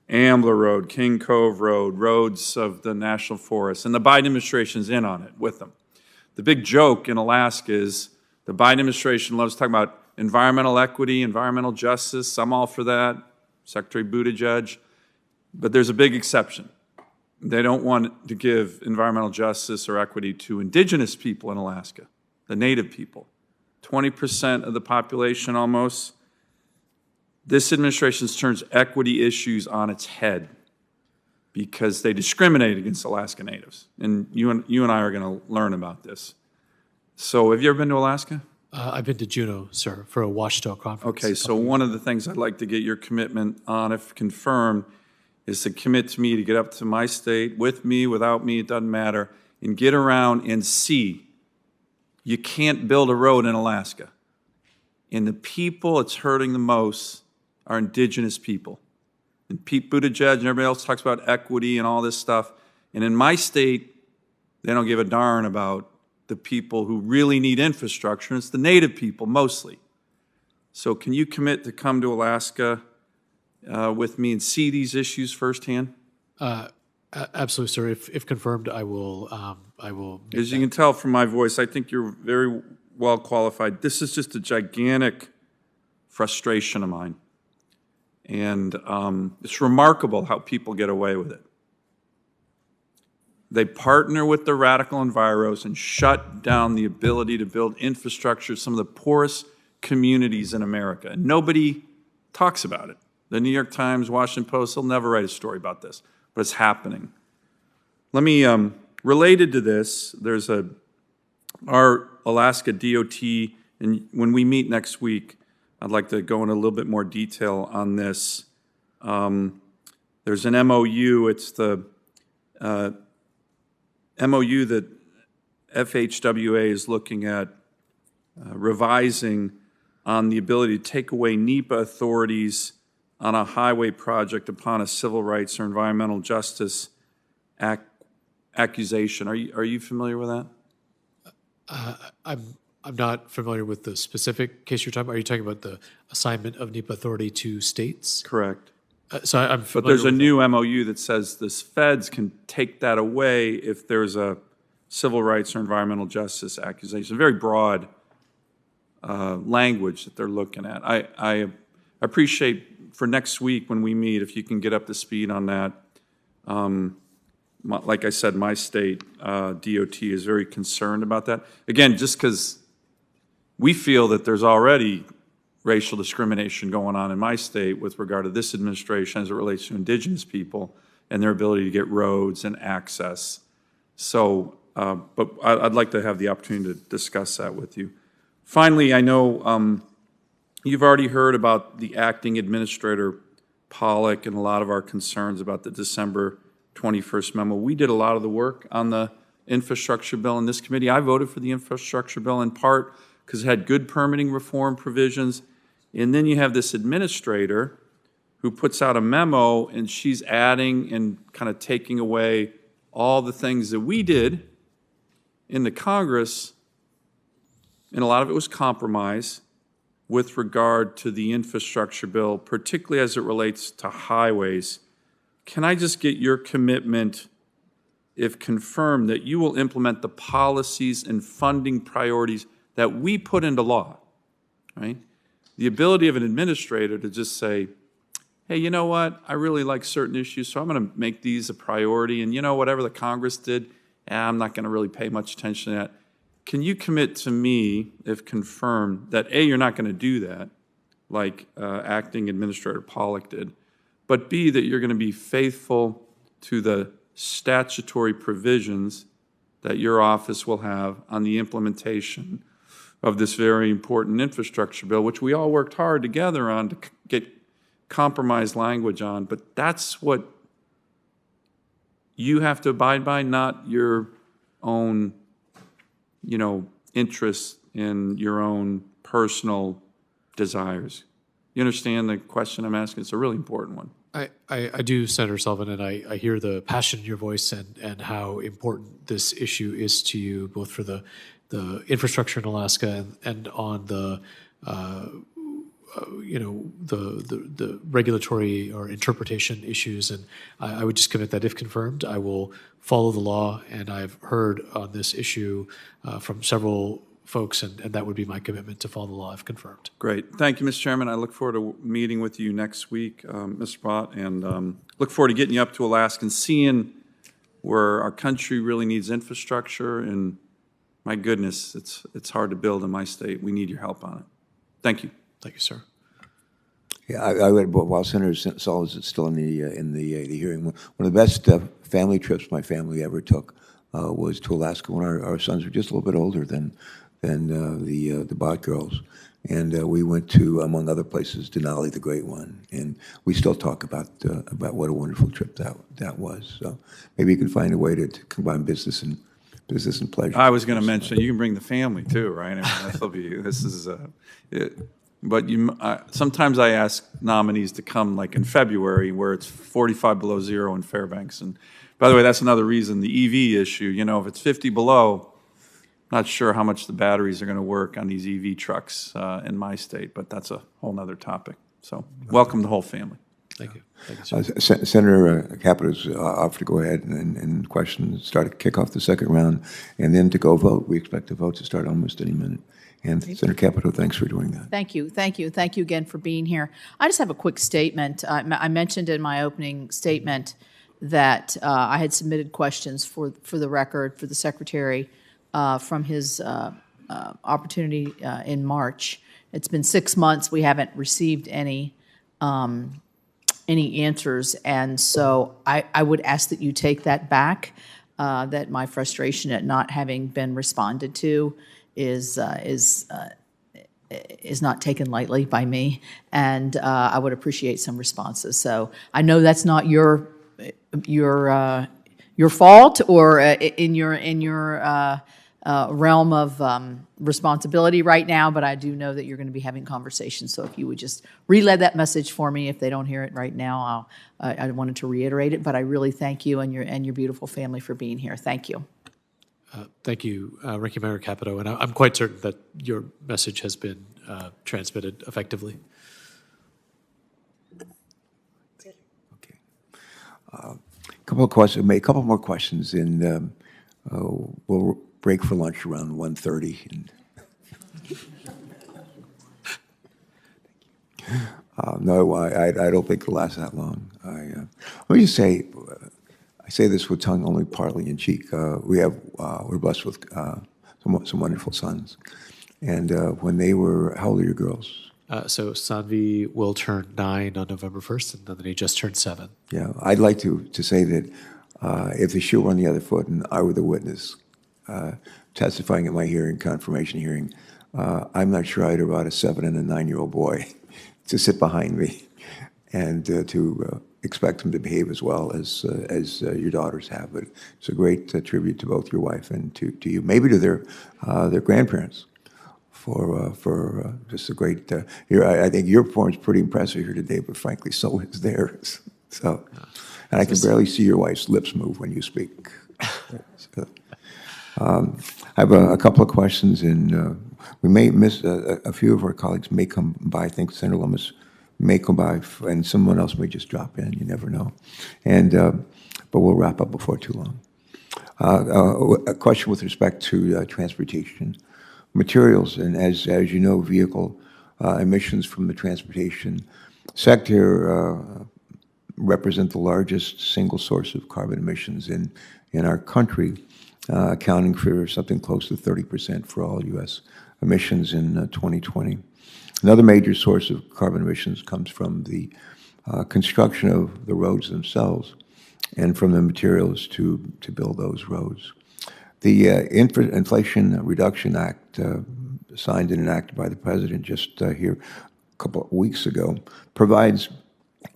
Ambler Road, King Cove Road, roads of the National Forest, and the Biden administration's in on it with them. The big joke in Alaska is the Biden administration loves talking about environmental equity, environmental justice. I'm all for that, Secretary Buttigieg. But there's a big exception. They don't want to give environmental justice or equity to indigenous people in Alaska, the native people. 20% of the population almost. This administration turns equity issues on its head because they discriminate against Alaska Natives. And you and I are going to learn about this. So have you ever been to Alaska? I've been to Juneau, sir, for a Washita conference. Okay, so one of the things I'd like to get your commitment on, if confirmed, is to commit to me to get up to my state, with me, without me, it doesn't matter, and get around and see. You can't build a road in Alaska. And the people it's hurting the most are indigenous people. And Pete Buttigieg and everybody else talks about equity and all this stuff. And in my state, they don't give a darn about the people who really need infrastructure. It's the native people mostly. So can you commit to come to Alaska with me and see these issues firsthand? Absolutely, sir. If confirmed, I will. As you can tell from my voice, I think you're very well qualified. This is just a gigantic frustration of mine. And it's remarkable how people get away with it. They partner with the radical enviros and shut down the ability to build infrastructure, some of the poorest communities in America. And nobody talks about it. The New York Times, Washington Post, they'll never write a story about this, but it's happening. Let me, related to this, there's our Alaska DOT, and when we meet next week, I'd like to go in a little bit more detail on this. There's an MOU, it's the MOU that FHWA is looking at revising on the ability to take away NEPA authorities on a highway project upon a civil rights or environmental justice accusation. Are you familiar with that? I'm not familiar with the specific case you're talking about. Are you talking about the assignment of NEPA authority to states? Correct. So I'm familiar. But there's a with new MOU that says the feds can take that away if there's a civil rights or environmental justice accusation. Very broad language that they're looking at. I appreciate for next week when we meet, if you can get up to speed on that. Like I said, my state DOT is very concerned about that. Again, just because we feel that there's already racial discrimination going on in my state with regard to this administration as it relates to indigenous people and their ability to get roads and access. So, but I'd like to have the opportunity to discuss that with you. Finally, I know you've already heard about the acting administrator, Pollack, and a lot of our concerns about the December 21st memo. We did a lot of the work on the infrastructure bill in this committee. I voted for the infrastructure bill in part because it had good permitting reform provisions. And then you have this administrator who puts out a memo and she's adding and kind of taking away all the things that we did in the Congress, and a lot of it was compromise with regard to the infrastructure bill, particularly as it relates to highways. Can I just get your commitment, if confirmed, that you will implement the policies and funding priorities that we put into law, right? The ability of an administrator to just say, hey, you know what, I really like certain issues, so I'm going to make these a priority, and you know, whatever the Congress did, I'm not going to really pay much attention to that. Can you commit to me, if confirmed, that A, you're not going to do that, like acting administrator Pollack did, but B, that you're going to be faithful to the statutory provisions that your office will have on the implementation of this very important infrastructure bill, which we all worked hard together on to get compromise language on, but that's what you have to abide by, not your own, interests in your own personal desires. You understand the question I'm asking? It's a really important one. I do, Senator Sullivan, and I hear the passion in your voice and how important this issue is to you, both for the infrastructure in Alaska and on the the regulatory or interpretation issues. And I would just commit that if confirmed, I will follow the law. And I've heard on this issue from several folks, and that would be my commitment to follow the law if confirmed. Great. Thank you, Mr. Chairman. I look forward to meeting with you next week, Mr. Bhatt, and look forward to getting you up to Alaska and seeing where our country really needs infrastructure. And my goodness, it's hard to build in my state. We need your help on it. Thank you. Thank you, sir. Yeah, I read while Senator Sullivan is still in the hearing. One of the best family trips my family ever took was to Alaska when our sons were just a little bit older than the Bhatt girls, and we went to, among other places, Denali, the Great One, and we still talk about what a wonderful trip that was. So maybe you can find a way to combine business and pleasure. I was going to mention you can bring the family too, right? I mean, that'll be this is but sometimes I ask nominees to come like in February where it's 45 below zero in Fairbanks. And by the way, that's another reason the EV issue. You know, if it's 50 below, not sure how much the batteries are going to work on these EV trucks in my state, but that's a whole nother topic. So welcome the whole family. Thank you. Thank you, Senator Capito's offered to go ahead and kick off the second round, and then to go vote. We expect the vote to start almost any minute. And Senator Capito, thanks for doing that. Thank you. Thank you. Thank you again for being here. I just have a quick statement. I mentioned in my opening statement that I had submitted questions for the record for the Secretary from his opportunity in March. It's been 6 months. We haven't received any answers, and so I would ask that you take that back. That my frustration at not having been responded to is not taken lightly by me, and I would appreciate some responses. So I know that's not your fault or in your realm of responsibility right now, but I do know that you're going to be having conversations. So if you would just relay that message for me, if they don't hear it right now, I wanted to reiterate it. But I really thank you and your beautiful family for being here. Thank you. Thank you, Ranking Member Capito, and I'm quite certain that your message has been transmitted effectively. Okay. A couple more questions, and we'll break for lunch around 1:30. No, I don't think it'll last that long. Let me just say, I say this with tongue only partly in cheek. We're blessed with some wonderful sons, and when they were, how old are your girls? So Sanvi will turn 9 on November 1st, and then he just turned 7. Yeah, I'd like to say that if the shoe were on the other foot and I were the witness testifying at my hearing, confirmation hearing, I'm not sure I'd have brought a 7 and a 9-year-old boy to sit behind me and to expect them to behave as well as your daughters have. But it's a great tribute to both your wife and to you, maybe to their grandparents for just a great. I think your performance is pretty impressive here today, but frankly, so is theirs. So, and I can barely see your wife's lips move when you speak. So, I have a couple of questions, and we may miss a few of our colleagues may come by. I think Senator Lummis may come by, and someone else may just drop in. You never know. And but we'll wrap up before too long. A question with respect to transportation materials, and as you know, vehicle emissions from the transportation sector represent the largest single source of carbon emissions in our country, accounting for something close to 30% for all U.S. emissions in 2020. Another major source of carbon emissions comes from the construction of the roads themselves and from the materials to build those roads. The Inflation Reduction Act, signed and enacted by the President just here a couple of weeks ago, provides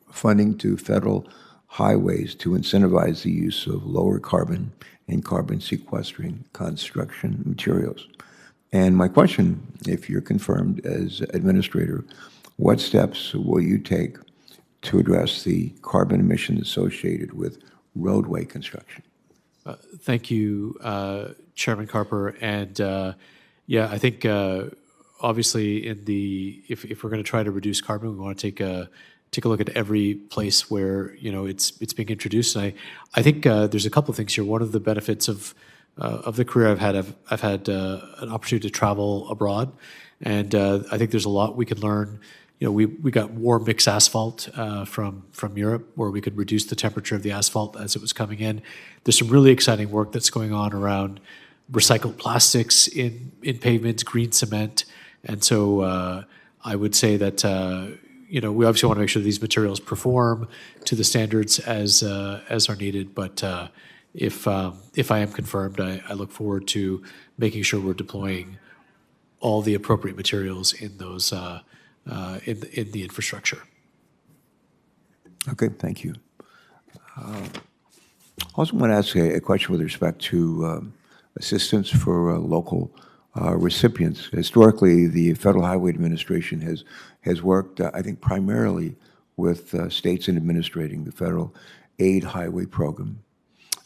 funding to federal highways to incentivize the use of lower carbon and carbon sequestering construction materials. And my question, if you're confirmed as administrator, what steps will you take to address the carbon emissions associated with roadway construction. Thank you, Chairman Carper. And yeah, I think obviously if we're going to try to reduce carbon, we want to take a look at every place where it's being introduced. And I think there's a couple of things here. One of the benefits of the career I've had an opportunity to travel abroad, and I think there's a lot we could learn. We got warm mix asphalt from Europe, where we could reduce the temperature of the asphalt as it was coming in. There's some really exciting work that's going on around recycled plastics in pavements, green cement, and so I would say that we obviously want to make sure these materials perform to the standards as are needed. But if I am confirmed, I look forward to making sure we're deploying all the appropriate materials in those. In the infrastructure. Okay, thank you. I also want to ask a question with respect to assistance for local recipients. Historically, the Federal Highway Administration has worked, I think, primarily with states in administrating the Federal Aid Highway Program.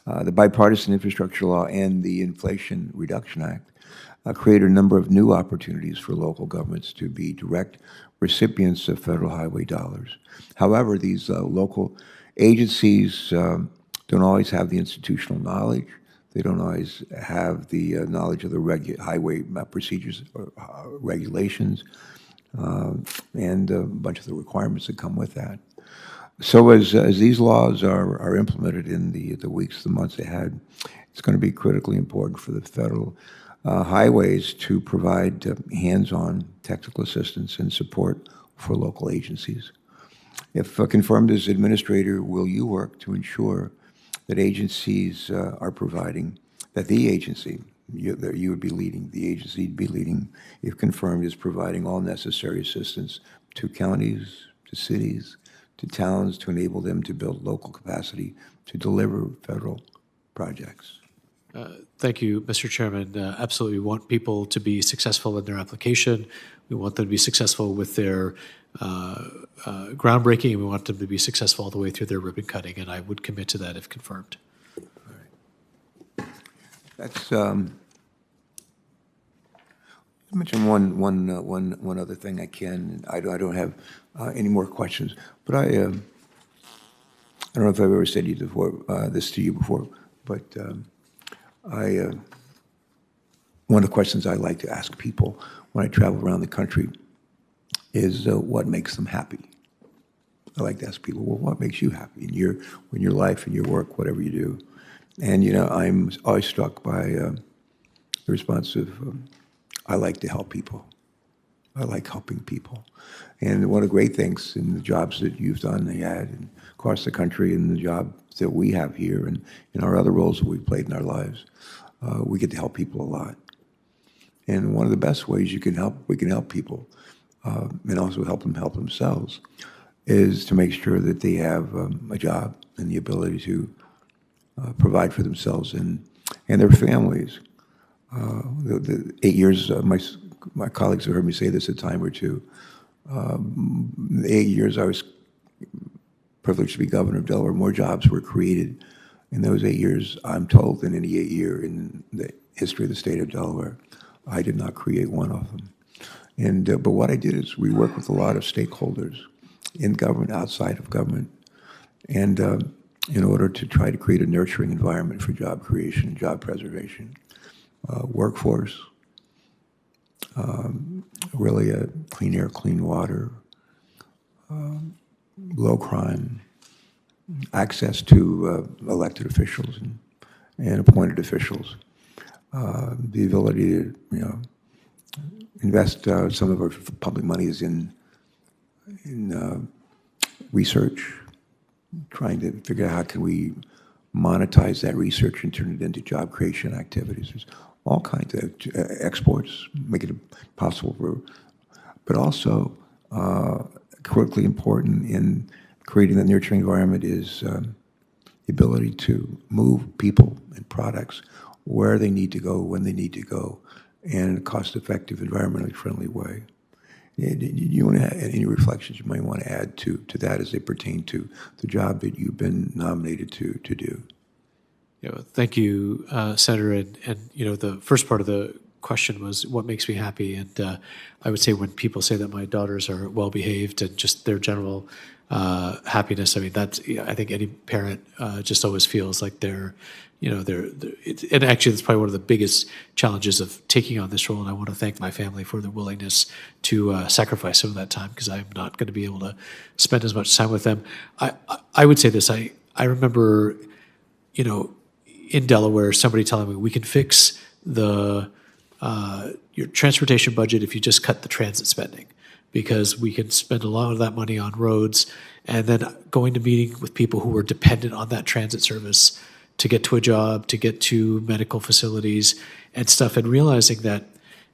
The Bipartisan Infrastructure Law and the Inflation Reduction Act created a number of new opportunities for local governments to be direct recipients of federal highway dollars. However, these local agencies don't always have the institutional knowledge. They don't always have the knowledge of the highway procedures or regulations and a bunch of the requirements that come with that. So as these laws are implemented in the weeks, the months ahead, it's going to be critically important for the federal highways to provide hands-on technical assistance and support for local agencies. If confirmed as administrator, will you work to ensure that agencies are providing, that the agency that you would be leading, the agency you'd be leading, if confirmed, is providing all necessary assistance to counties, to cities, to towns to enable them to build local capacity to deliver federal projects? Thank you, Mr. Chairman. Absolutely, we want people to be successful in their application. We want them to be successful with their groundbreaking, and we want them to be successful all the way through their ribbon cutting, and I would commit to that if confirmed. All right. That's mention one other thing I can. I don't have any more questions, but I don't know if I've ever said this to you before, but. One of the questions I like to ask people when I travel around the country is what makes them happy. I like to ask people, well, what makes you happy in your life, in your work, whatever you do? And, I'm always struck by the response of, I like to help people. I like helping people. And one of the great things in the jobs that you've done, they had and across the country, and the job that we have here, and in our other roles that we've played in our lives, we get to help people a lot. And one of the best ways we can help people, and also help them help themselves, is to make sure that they have a job and the ability to provide for themselves and their families. The 8 years, my colleagues have heard me say this a time or two. The 8 years I was privileged to be governor of Delaware, more jobs were created in those 8 years, I'm told, than any 8 year in the history of the state of Delaware. I did not create one of them. And but what I did is we worked with a lot of stakeholders in government, outside of government, and in order to try to create a nurturing environment for job creation and job preservation. Workforce, really clean air, clean water, low crime, access to elected officials and appointed officials, the ability to invest some of our public monies in research, trying to figure out how can we monetize that research and turn it into job creation activities. There's all kinds of exports, make it possible for, but also critically important in creating that nurturing environment is the ability to move people and products where they need to go, when they need to go, in a cost-effective, environmentally friendly way. Do you want to add any reflections you might want to add to that as they pertain to the job that you've been nominated to do? Yeah, well, thank you, Senator. And the first part of the question was what makes me happy, and I would say when people say that my daughters are well behaved and just their general happiness. I mean, I think any parent just always feels like they're and actually that's probably one of the biggest challenges of taking on this role. And I want to thank my family for their willingness to sacrifice some of that time, because I'm not going to be able to spend as much time with them. I would say this. I remember, in Delaware, somebody telling me we can fix your transportation budget if you just cut the transit spending, because we can spend a lot of that money on roads, and then going to meeting with people who were dependent on that transit service to get to a job, to get to medical facilities and stuff, and realizing that,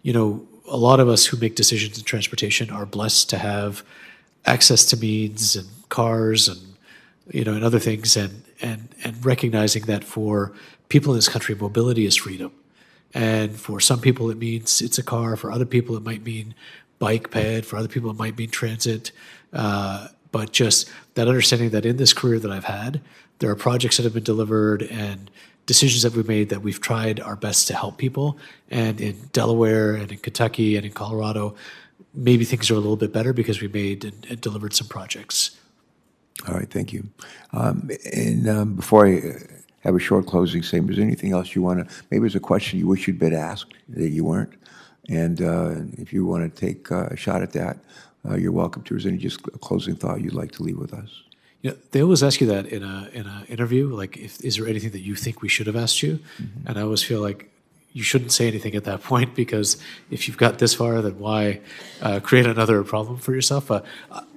a lot of us who make decisions in transportation are blessed to have access to means and cars and, and other things, and recognizing that for people in this country, mobility is freedom. And for some people, it means it's a car. For other people, it might mean bike ped. For other people, it might mean transit. But just that understanding that in this career that I've had, there are projects that have been delivered and decisions that we've made that we've tried our best to help people. And in Delaware and in Kentucky and in Colorado, maybe things are a little bit better because we made and delivered some projects. All right, thank you. And before I have a short closing statement, is there anything else you want to, maybe there's a question you wish you'd been asked that you weren't? And if you want to take a shot at that, you're welcome to. Is there any just a closing thought you'd like to leave with us? They always ask you that in a interview, like, is there anything that you think we should have asked you? Mm-hmm. And I always feel like you shouldn't say anything at that point, because if you've got this far, then why create another problem for yourself?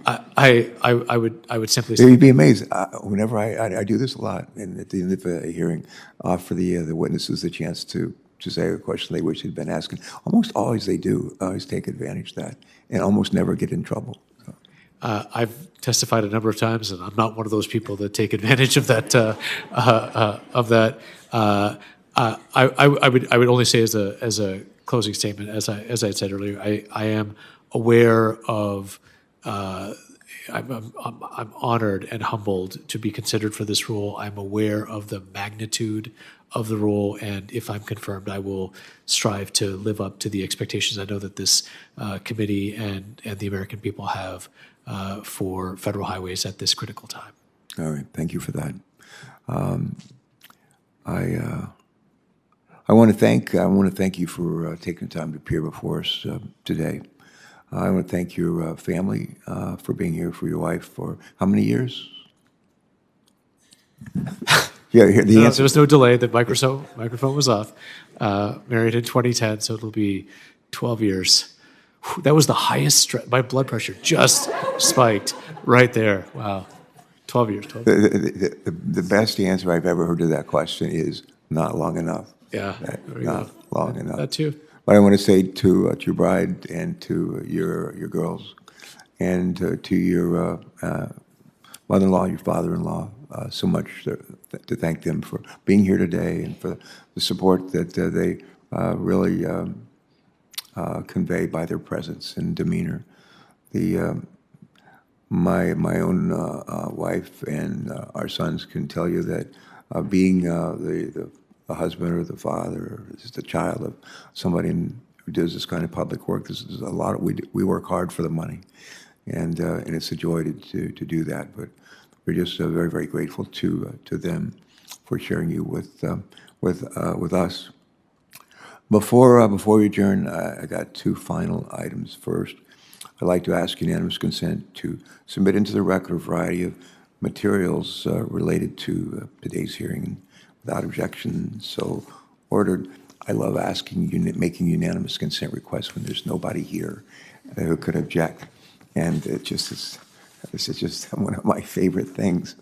I would simply say, you'd be amazed. Whenever I do this a lot, and at the end of a hearing, offer the witnesses the chance to say a question they wish they'd been asking. Almost always they do. Always take advantage of that, and almost never get in trouble. So. I've testified a number of times, and I'm not one of those people that take advantage of that. I would only say as a closing statement, as I had said earlier, I am aware of. I'm honored and humbled to be considered for this role. I'm aware of the magnitude of the role, and if I'm confirmed, I will strive to live up to the expectations I know that this committee and the American people have for federal highways at this critical time. All right, thank you for that. I want to thank you for taking the time to appear before us today. I want to thank your family for being here, for your wife for how many years? Yeah, the answer. There was no delay. The microphone was off. Married in 2010, so it'll be 12 years. Whew, that was the highest. My blood pressure just spiked right there. Wow, 12 years. 12 years. The best answer I've ever heard to that question is not long enough. Yeah, not long enough. That too. But I want to say to your bride and to your girls, and to your mother-in-law, your father-in-law, so much to thank them for being here today and for the support that they really convey by their presence and demeanor. My own wife and our sons can tell you that being the husband or the father or just the child of somebody who does this kind of public work, this is a lot of, we work hard for the money, and it's a joy to do that. But we're just very, very grateful to them for sharing you with us. Before we adjourn, I got two final items. First, I'd like to ask unanimous consent to submit into the record a variety of materials related to today's hearing without objection. So ordered. I love making unanimous consent requests when there's nobody here who could object, and this is just one of my favorite things.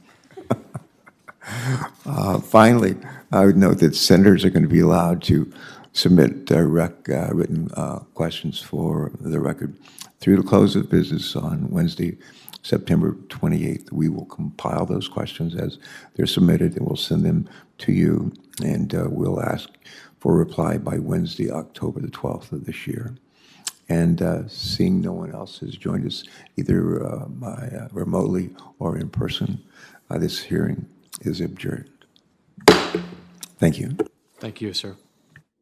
Finally, I would note that senators are going to be allowed to submit written questions for the record through the close of business on Wednesday, September 28th. We will compile those questions as they're submitted, and we'll send them to you, and we'll ask for a reply by Wednesday, October the 12th of this year. And seeing no one else has joined us either remotely or in person, this hearing is adjourned. Thank you. Thank you, sir.